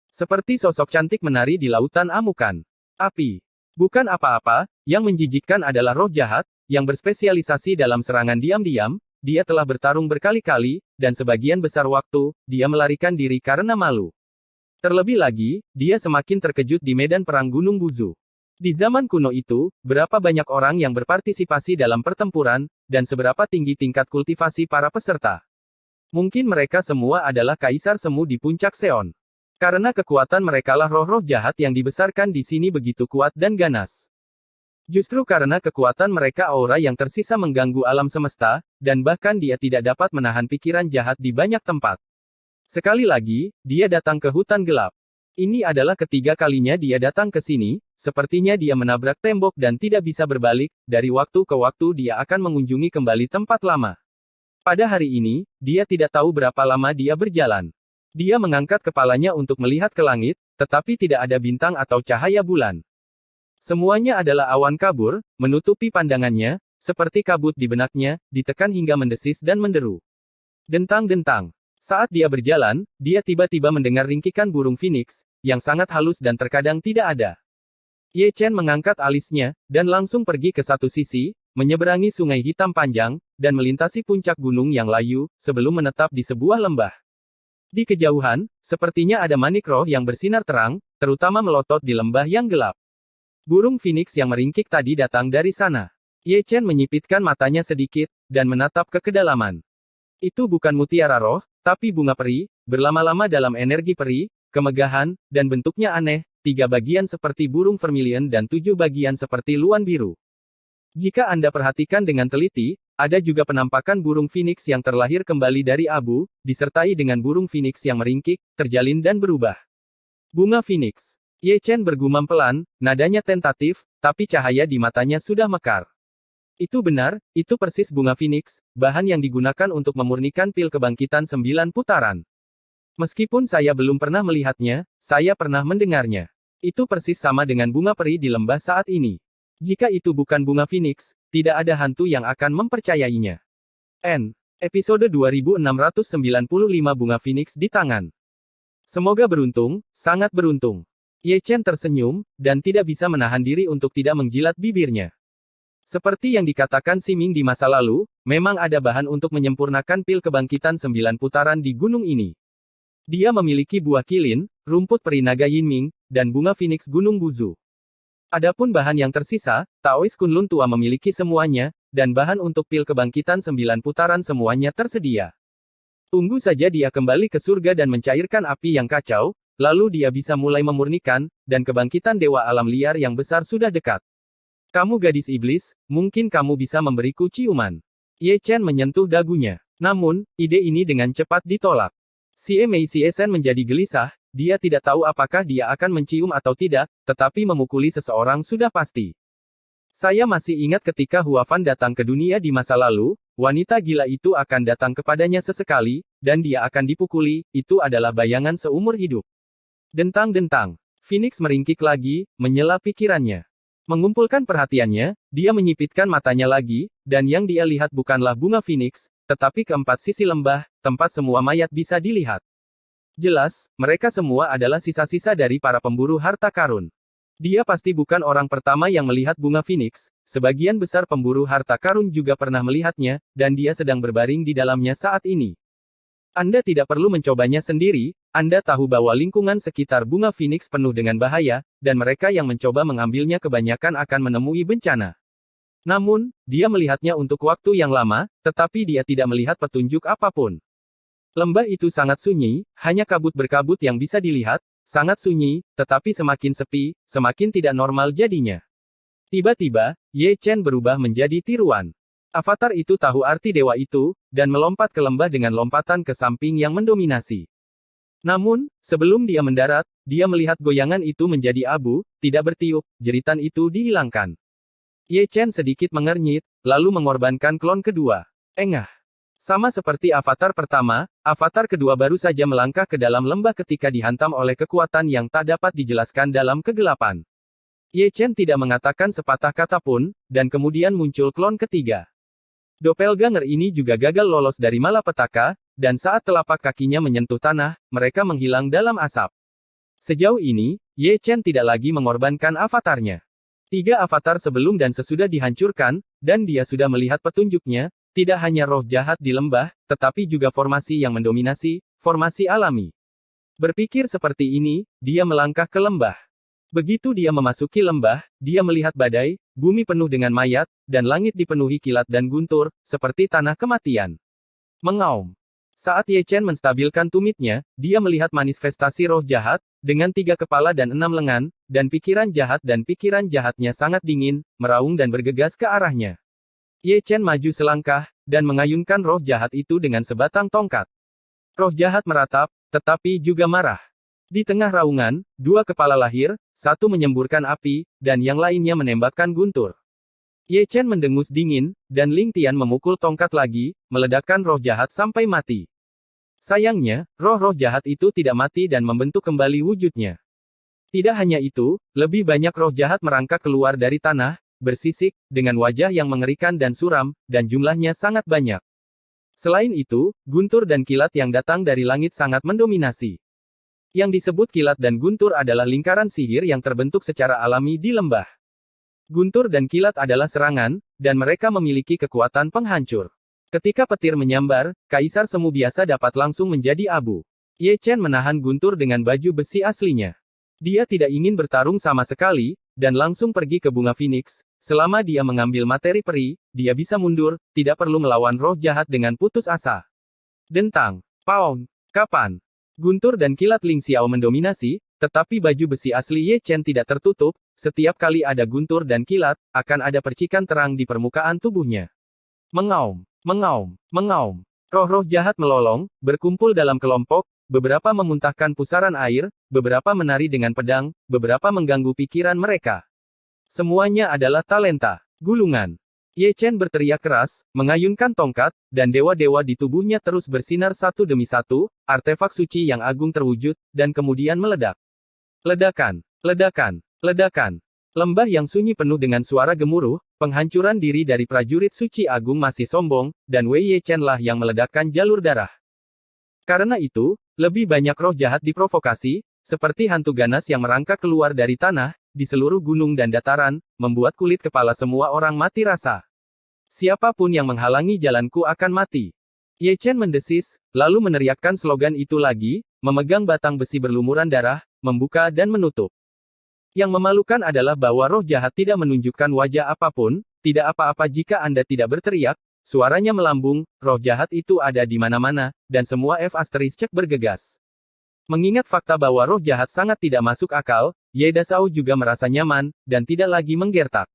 Seperti sosok cantik menari di lautan amukan. Api. Bukan apa-apa, yang menjijikkan adalah roh jahat, yang berspesialisasi dalam serangan diam-diam. Dia telah bertarung berkali-kali, dan sebagian besar waktu, dia melarikan diri karena malu. Terlebih lagi, dia semakin terkejut di medan perang Gunung Buzu. Di zaman kuno itu, berapa banyak orang yang berpartisipasi dalam pertempuran, dan seberapa tinggi tingkat kultivasi para peserta. Mungkin mereka semua adalah kaisar semu di puncak Seon. Karena kekuatan merekalah roh-roh jahat yang dibesarkan di sini begitu kuat dan ganas. Justru karena kekuatan mereka aura yang tersisa mengganggu alam semesta, dan bahkan dia tidak dapat menahan pikiran jahat di banyak tempat. Sekali lagi, dia datang ke hutan gelap. Ini adalah ketiga kalinya dia datang ke sini, sepertinya dia menabrak tembok dan tidak bisa berbalik, dari waktu ke waktu dia akan mengunjungi kembali tempat lama. Pada hari ini, dia tidak tahu berapa lama dia berjalan. Dia mengangkat kepalanya untuk melihat ke langit, tetapi tidak ada bintang atau cahaya bulan. Semuanya adalah awan kabur, menutupi pandangannya, seperti kabut di benaknya, ditekan hingga mendesis dan menderu. Dentang-dentang. Saat dia berjalan, dia tiba-tiba mendengar ringkikan burung phoenix, yang sangat halus dan terkadang tidak ada. Ye Chen mengangkat alisnya, dan langsung pergi ke satu sisi, menyeberangi sungai hitam panjang, dan melintasi puncak gunung yang layu, sebelum menetap di sebuah lembah. Di kejauhan, sepertinya ada manik roh yang bersinar terang, terutama melotot di lembah yang gelap. Burung phoenix yang meringkik tadi datang dari sana. Ye Chen menyipitkan matanya sedikit, dan menatap ke kedalaman. Itu bukan mutiara roh, tapi bunga peri, berlama-lama dalam energi peri, kemegahan, dan bentuknya aneh, 3 bagian seperti burung vermilion dan 7 bagian seperti luan biru. Jika Anda perhatikan dengan teliti, ada juga penampakan burung phoenix yang terlahir kembali dari abu, disertai dengan burung phoenix yang meringkik, terjalin dan berubah. Bunga phoenix. Ye Chen bergumam pelan, nadanya tentatif, tapi cahaya di matanya sudah mekar. Itu benar, itu persis bunga phoenix, bahan yang digunakan untuk memurnikan pil kebangkitan 9 putaran. Meskipun saya belum pernah melihatnya, saya pernah mendengarnya. Itu persis sama dengan bunga peri di lembah saat ini. Jika itu bukan bunga phoenix, tidak ada hantu yang akan mempercayainya. Episode 2695 Bunga Phoenix di Tangan. Semoga beruntung, sangat beruntung. Ye Chen tersenyum, dan tidak bisa menahan diri untuk tidak menjilat bibirnya. Seperti yang dikatakan Siming di masa lalu, memang ada bahan untuk menyempurnakan pil kebangkitan 9 putaran di gunung ini. Dia memiliki buah kilin, rumput peri naga Yinming, dan bunga phoenix gunung Buzu. Adapun bahan yang tersisa, Taois Kunlun tua memiliki semuanya, dan bahan untuk pil kebangkitan 9 putaran semuanya tersedia. Tunggu saja dia kembali ke surga dan mencairkan api yang kacau, lalu dia bisa mulai memurnikan, dan kebangkitan dewa alam liar yang besar sudah dekat. Kamu gadis iblis, mungkin kamu bisa memberiku ciuman. Ye Chen menyentuh dagunya. Namun, ide ini dengan cepat ditolak. Xie Mei Xie Shen menjadi gelisah, dia tidak tahu apakah dia akan mencium atau tidak, tetapi memukuli seseorang sudah pasti. Saya masih ingat ketika Huafan datang ke dunia di masa lalu, wanita gila itu akan datang kepadanya sesekali, dan dia akan dipukuli, itu adalah bayangan seumur hidup. Dentang-dentang. Phoenix meringkik lagi, menyela pikirannya. Mengumpulkan perhatiannya, dia menyipitkan matanya lagi, dan yang dia lihat bukanlah bunga phoenix, tetapi keempat sisi lembah, tempat semua mayat bisa dilihat. Jelas, mereka semua adalah sisa-sisa dari para pemburu harta karun. Dia pasti bukan orang pertama yang melihat bunga phoenix, sebagian besar pemburu harta karun juga pernah melihatnya, dan dia sedang berbaring di dalamnya saat ini. Anda tidak perlu mencobanya sendiri, Anda tahu bahwa lingkungan sekitar bunga phoenix penuh dengan bahaya, dan mereka yang mencoba mengambilnya kebanyakan akan menemui bencana. Namun, dia melihatnya untuk waktu yang lama, tetapi dia tidak melihat petunjuk apapun. Lembah itu sangat sunyi, hanya kabut berkabut yang bisa dilihat, sangat sunyi, tetapi semakin sepi, semakin tidak normal jadinya. Tiba-tiba, Ye Chen berubah menjadi tiruan. Avatar itu tahu arti dewa itu, dan melompat ke lembah dengan lompatan ke samping yang mendominasi. Namun, sebelum dia mendarat, dia melihat goyangan itu menjadi abu, tidak bertiup, jeritan itu dihilangkan. Ye Chen sedikit mengernyit, lalu mengorbankan klon kedua. Engah. Sama seperti avatar pertama, avatar kedua baru saja melangkah ke dalam lembah ketika dihantam oleh kekuatan yang tak dapat dijelaskan dalam kegelapan. Ye Chen tidak mengatakan sepatah kata pun, dan kemudian muncul klon ketiga. Doppelganger ini juga gagal lolos dari malapetaka, dan saat telapak kakinya menyentuh tanah, mereka menghilang dalam asap. Sejauh ini, Ye Chen tidak lagi mengorbankan avatarnya. 3 avatar sebelum dan sesudah dihancurkan, dan dia sudah melihat petunjuknya, tidak hanya roh jahat di lembah, tetapi juga formasi yang mendominasi, formasi alami. Berpikir seperti ini, dia melangkah ke lembah. Begitu dia memasuki lembah, dia melihat badai, bumi penuh dengan mayat, dan langit dipenuhi kilat dan guntur, seperti tanah kematian. Mengaum. Saat Ye Chen menstabilkan tumitnya, dia melihat manifestasi roh jahat, dengan 3 kepala dan 6 lengan, dan pikiran jahatnya sangat dingin, meraung dan bergegas ke arahnya. Ye Chen maju selangkah, dan mengayunkan roh jahat itu dengan sebatang tongkat. Roh jahat meratap, tetapi juga marah. Di tengah raungan, 2 kepala lahir, satu menyemburkan api, dan yang lainnya menembakkan guntur. Ye Chen mendengus dingin, dan Ling Tian memukul tongkat lagi, meledakkan roh jahat sampai mati. Sayangnya, roh-roh jahat itu tidak mati dan membentuk kembali wujudnya. Tidak hanya itu, lebih banyak roh jahat merangkak keluar dari tanah, bersisik, dengan wajah yang mengerikan dan suram, dan jumlahnya sangat banyak. Selain itu, guntur dan kilat yang datang dari langit sangat mendominasi. Yang disebut kilat dan guntur adalah lingkaran sihir yang terbentuk secara alami di lembah. Guntur dan kilat adalah serangan, dan mereka memiliki kekuatan penghancur. Ketika petir menyambar, Kaisar Semu biasa dapat langsung menjadi abu. Ye Chen menahan guntur dengan baju besi aslinya. Dia tidak ingin bertarung sama sekali, dan langsung pergi ke bunga Phoenix. Selama dia mengambil materi peri, dia bisa mundur, tidak perlu melawan roh jahat dengan putus asa. Dentang. Paung. Kapan? Guntur dan kilat Ling Xiao mendominasi, tetapi baju besi asli Ye Chen tidak tertutup. Setiap kali ada guntur dan kilat, akan ada percikan terang di permukaan tubuhnya. Mengaum, mengaum, mengaum. Roh-roh jahat melolong, berkumpul dalam kelompok, beberapa memuntahkan pusaran air, beberapa menari dengan pedang, beberapa mengganggu pikiran mereka. Semuanya adalah talenta. Gulungan. Ye Chen berteriak keras, mengayunkan tongkat, dan dewa-dewa di tubuhnya terus bersinar satu demi satu, artefak suci yang agung terwujud, dan kemudian meledak. Ledakan, ledakan. Ledakan. Lembah yang sunyi penuh dengan suara gemuruh, penghancuran diri dari prajurit suci agung masih sombong, dan Wei Ye Chen lah yang meledakkan jalur darah. Karena itu, lebih banyak roh jahat diprovokasi, seperti hantu ganas yang merangkak keluar dari tanah, di seluruh gunung dan dataran, membuat kulit kepala semua orang mati rasa. Siapapun yang menghalangi jalanku akan mati. Ye Chen mendesis, lalu meneriakkan slogan itu lagi, memegang batang besi berlumuran darah, membuka dan menutup. Yang memalukan adalah bahwa roh jahat tidak menunjukkan wajah apapun, tidak apa-apa jika Anda tidak berteriak, suaranya melambung, roh jahat itu ada di mana-mana, dan semua F*** bergegas. Mengingat fakta bahwa roh jahat sangat tidak masuk akal, Ye Dasao juga merasa nyaman, dan tidak lagi menggertak.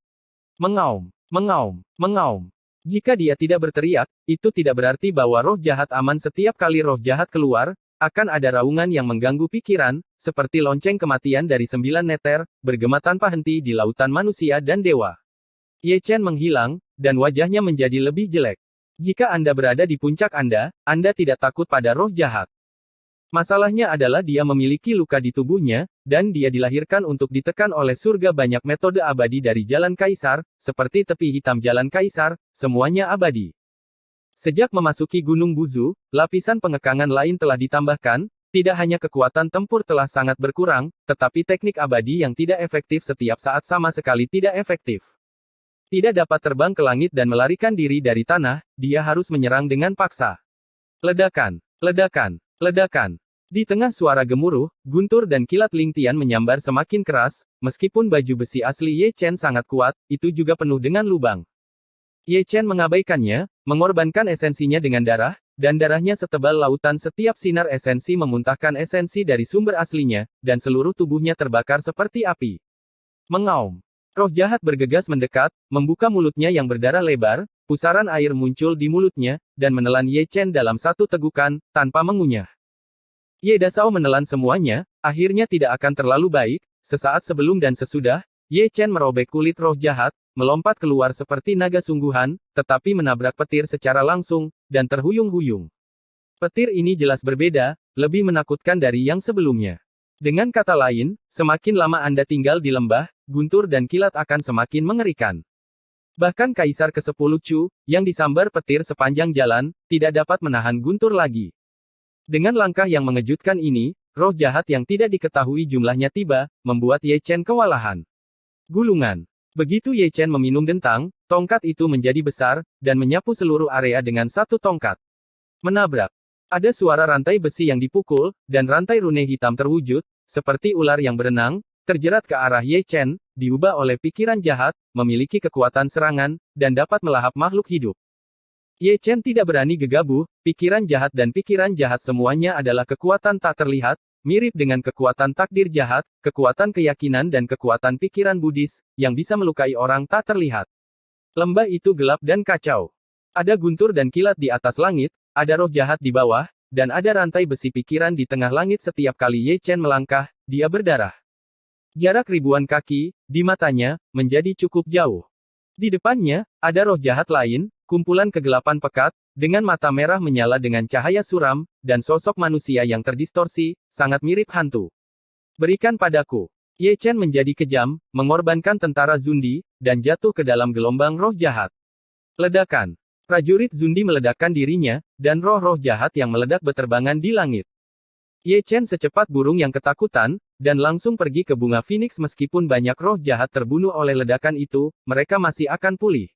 Mengaum, mengaum, mengaum. Jika dia tidak berteriak, itu tidak berarti bahwa roh jahat aman setiap kali roh jahat keluar, akan ada raungan yang mengganggu pikiran, seperti lonceng kematian dari 9 neter, bergema tanpa henti di lautan manusia dan dewa. Ye Chen menghilang, dan wajahnya menjadi lebih jelek. Jika Anda berada di puncak Anda tidak takut pada roh jahat. Masalahnya adalah dia memiliki luka di tubuhnya, dan dia dilahirkan untuk ditekan oleh surga banyak metode abadi dari Jalan Kaisar, seperti tepi hitam Jalan Kaisar, semuanya abadi. Sejak memasuki Gunung Buzu, lapisan pengekangan lain telah ditambahkan, tidak hanya kekuatan tempur telah sangat berkurang, tetapi teknik abadi yang tidak efektif setiap saat sama sekali tidak efektif. Tidak dapat terbang ke langit dan melarikan diri dari tanah, dia harus menyerang dengan paksa. Ledakan, ledakan, ledakan. Di tengah suara gemuruh, guntur dan kilat Ling Tian menyambar semakin keras, meskipun baju besi asli Ye Chen sangat kuat, itu juga penuh dengan lubang. Ye Chen mengabaikannya, mengorbankan esensinya dengan darah, dan darahnya setebal lautan. Setiap sinar esensi memuntahkan esensi dari sumber aslinya, dan seluruh tubuhnya terbakar seperti api. Mengaum. Roh jahat bergegas mendekat, membuka mulutnya yang berdarah lebar, pusaran air muncul di mulutnya, dan menelan Ye Chen dalam satu tegukan, tanpa mengunyah. Ye Dasao menelan semuanya, akhirnya tidak akan terlalu baik. Sesaat sebelum dan sesudah, Ye Chen merobek kulit roh jahat, melompat keluar seperti naga sungguhan, tetapi menabrak petir secara langsung, dan terhuyung-huyung. Petir ini jelas berbeda, lebih menakutkan dari yang sebelumnya. Dengan kata lain, semakin lama Anda tinggal di lembah, guntur dan kilat akan semakin mengerikan. Bahkan Kaisar ke-10 Chu, yang disambar petir sepanjang jalan, tidak dapat menahan guntur lagi. Dengan langkah yang mengejutkan ini, roh jahat yang tidak diketahui jumlahnya tiba, membuat Ye Chen kewalahan. Gulungan. Begitu Ye Chen meminum dentang, tongkat itu menjadi besar, dan menyapu seluruh area dengan satu tongkat. Menabrak. Ada suara rantai besi yang dipukul, dan rantai rune hitam terwujud, seperti ular yang berenang, terjerat ke arah Ye Chen, diubah oleh pikiran jahat, memiliki kekuatan serangan, dan dapat melahap makhluk hidup. Ye Chen tidak berani gegabah, pikiran jahat dan pikiran jahat semuanya adalah kekuatan tak terlihat, mirip dengan kekuatan takdir jahat, kekuatan keyakinan dan kekuatan pikiran Buddhis, yang bisa melukai orang tak terlihat. Lembah itu gelap dan kacau. Ada guntur dan kilat di atas langit, ada roh jahat di bawah, dan ada rantai besi pikiran di tengah langit. Setiap kali Ye Chen melangkah, dia berdarah. Jarak ribuan kaki, di matanya, menjadi cukup jauh. Di depannya, ada roh jahat lain, kumpulan kegelapan pekat, dengan mata merah menyala dengan cahaya suram, dan sosok manusia yang terdistorsi, sangat mirip hantu. Berikan padaku. Ye Chen menjadi kejam, mengorbankan tentara Zundi, dan jatuh ke dalam gelombang roh jahat. Ledakan. Prajurit Zundi meledakkan dirinya, dan roh-roh jahat yang meledak beterbangan di langit. Ye Chen secepat burung yang ketakutan, dan langsung pergi ke bunga Phoenix meskipun banyak roh jahat terbunuh oleh ledakan itu, mereka masih akan pulih.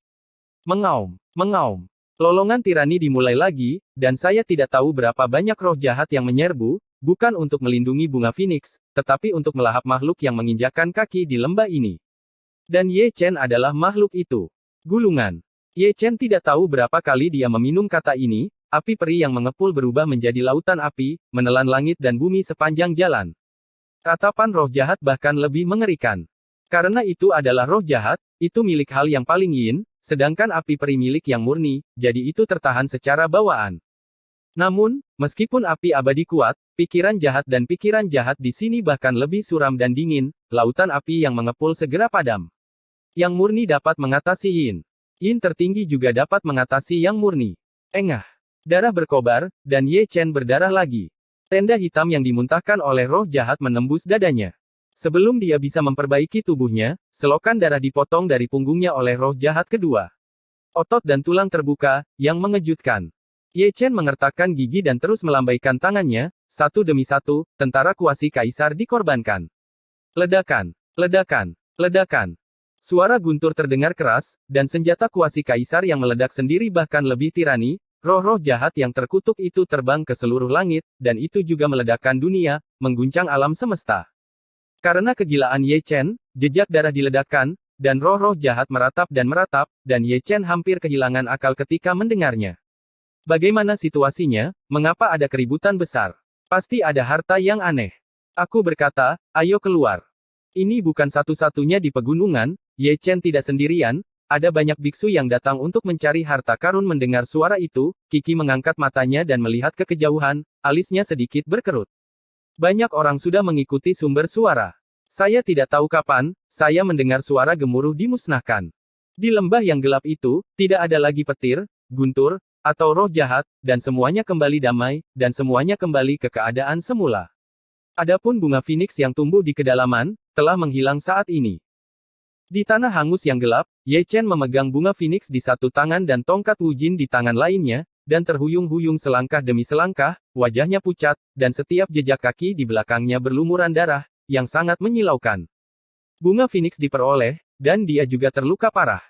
Mengaum, mengaum. Lolongan tirani dimulai lagi, dan saya tidak tahu berapa banyak roh jahat yang menyerbu, bukan untuk melindungi bunga Phoenix, tetapi untuk melahap makhluk yang menginjakkan kaki di lembah ini. Dan Ye Chen adalah makhluk itu. Gulungan. Ye Chen tidak tahu berapa kali dia meminum kata ini, api peri yang mengepul berubah menjadi lautan api, menelan langit dan bumi sepanjang jalan. Tatapan roh jahat bahkan lebih mengerikan. Karena itu adalah roh jahat, itu milik hal yang paling yin, sedangkan api peri milik yang murni, jadi itu tertahan secara bawaan. Namun, meskipun api abadi kuat, pikiran jahat dan pikiran jahat di sini bahkan lebih suram dan dingin, lautan api yang mengepul segera padam. Yang murni dapat mengatasi yin. Yin tertinggi juga dapat mengatasi yang murni. Engah. Darah berkobar, dan Ye Chen berdarah lagi. Tenda hitam yang dimuntahkan oleh roh jahat menembus dadanya. Sebelum dia bisa memperbaiki tubuhnya, selokan darah dipotong dari punggungnya oleh roh jahat kedua. Otot dan tulang terbuka, yang mengejutkan. Ye Chen mengertakkan gigi dan terus melambaikan tangannya, satu demi satu, tentara kuasi kaisar dikorbankan. Ledakan, ledakan, ledakan. Suara guntur terdengar keras, dan senjata kuasi kaisar yang meledak sendiri bahkan lebih tirani. Roh-roh jahat yang terkutuk itu terbang ke seluruh langit, dan itu juga meledakkan dunia, mengguncang alam semesta. Karena kegilaan Ye Chen, jejak darah diledakkan, dan roh-roh jahat meratap, dan Ye Chen hampir kehilangan akal ketika mendengarnya. Bagaimana situasinya? Mengapa ada keributan besar? Pasti ada harta yang aneh. Aku berkata, ayo keluar. Ini bukan satu-satunya di pegunungan, Ye Chen tidak sendirian. Ada banyak biksu yang datang untuk mencari harta karun. Mendengar suara itu, Kiki mengangkat matanya dan melihat ke kejauhan, alisnya sedikit berkerut. Banyak orang sudah mengikuti sumber suara. Saya tidak tahu kapan, saya mendengar suara gemuruh dimusnahkan. Di lembah yang gelap itu, tidak ada lagi petir, guntur, atau roh jahat, dan semuanya kembali damai, dan semuanya kembali ke keadaan semula. Adapun bunga Phoenix yang tumbuh di kedalaman, telah menghilang saat ini. Di tanah hangus yang gelap, Ye Chen memegang bunga Phoenix di satu tangan dan tongkat Wujin di tangan lainnya, dan terhuyung-huyung selangkah demi selangkah, wajahnya pucat, dan setiap jejak kaki di belakangnya berlumuran darah, yang sangat menyilaukan. Bunga Phoenix diperoleh, dan dia juga terluka parah.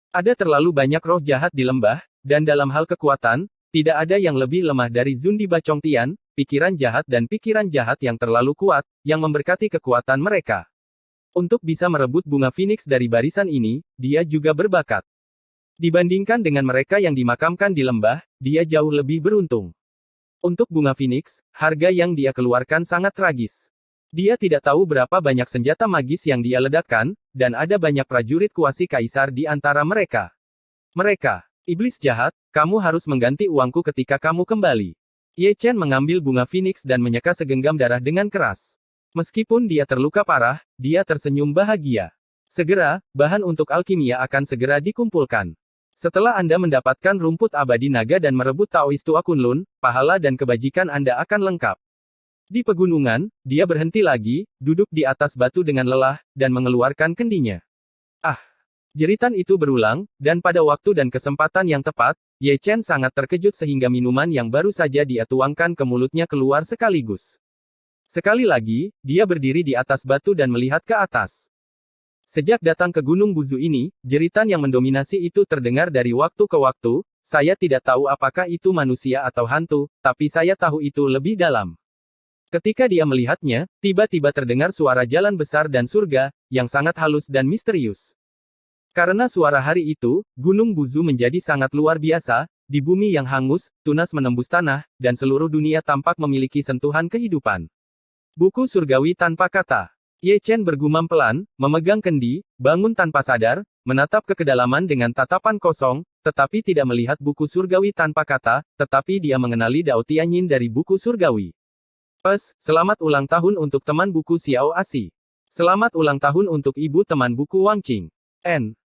Ada terlalu banyak roh jahat di lembah, dan dalam hal kekuatan, tidak ada yang lebih lemah dari Zundi Bacongtian, pikiran jahat dan pikiran jahat yang terlalu kuat, yang memberkati kekuatan mereka. Untuk bisa merebut bunga Phoenix dari barisan ini, dia juga berbakat. Dibandingkan dengan mereka yang dimakamkan di lembah, dia jauh lebih beruntung. Untuk bunga Phoenix, harga yang dia keluarkan sangat tragis. Dia tidak tahu berapa banyak senjata magis yang dia ledakkan, dan ada banyak prajurit kuasi kaisar di antara mereka. Mereka, iblis jahat, kamu harus mengganti uangku ketika kamu kembali. Ye Chen mengambil bunga Phoenix dan menyeka segenggam darah dengan keras. Meskipun dia terluka parah, dia tersenyum bahagia. Segera, bahan untuk alkimia akan segera dikumpulkan. Setelah Anda mendapatkan rumput abadi naga dan merebut Taoistu Kunlun, pahala dan kebajikan Anda akan lengkap. Di pegunungan, dia berhenti lagi, duduk di atas batu dengan lelah, dan mengeluarkan kendinya. Ah! Jeritan itu berulang, dan pada waktu dan kesempatan yang tepat, Ye Chen sangat terkejut sehingga minuman yang baru saja dia tuangkan ke mulutnya keluar sekaligus. Sekali lagi, dia berdiri di atas batu dan melihat ke atas. Sejak datang ke Gunung Buzu ini, jeritan yang mendominasi itu terdengar dari waktu ke waktu. Saya tidak tahu apakah itu manusia atau hantu, tapi saya tahu itu lebih dalam. Ketika dia melihatnya, tiba-tiba terdengar suara jalan besar dan surga, yang sangat halus dan misterius. Karena suara hari itu, Gunung Buzu menjadi sangat luar biasa. Di bumi yang hangus, tunas menembus tanah, dan seluruh dunia tampak memiliki sentuhan kehidupan. Buku surgawi tanpa kata. Ye Chen bergumam pelan, memegang kendi, bangun tanpa sadar, menatap ke kedalaman dengan tatapan kosong, tetapi tidak melihat buku surgawi tanpa kata, tetapi dia mengenali Dao Tianyin dari buku surgawi. Selamat ulang tahun untuk teman buku Xiao Asi. Selamat ulang tahun untuk ibu teman buku Wang Qing. N.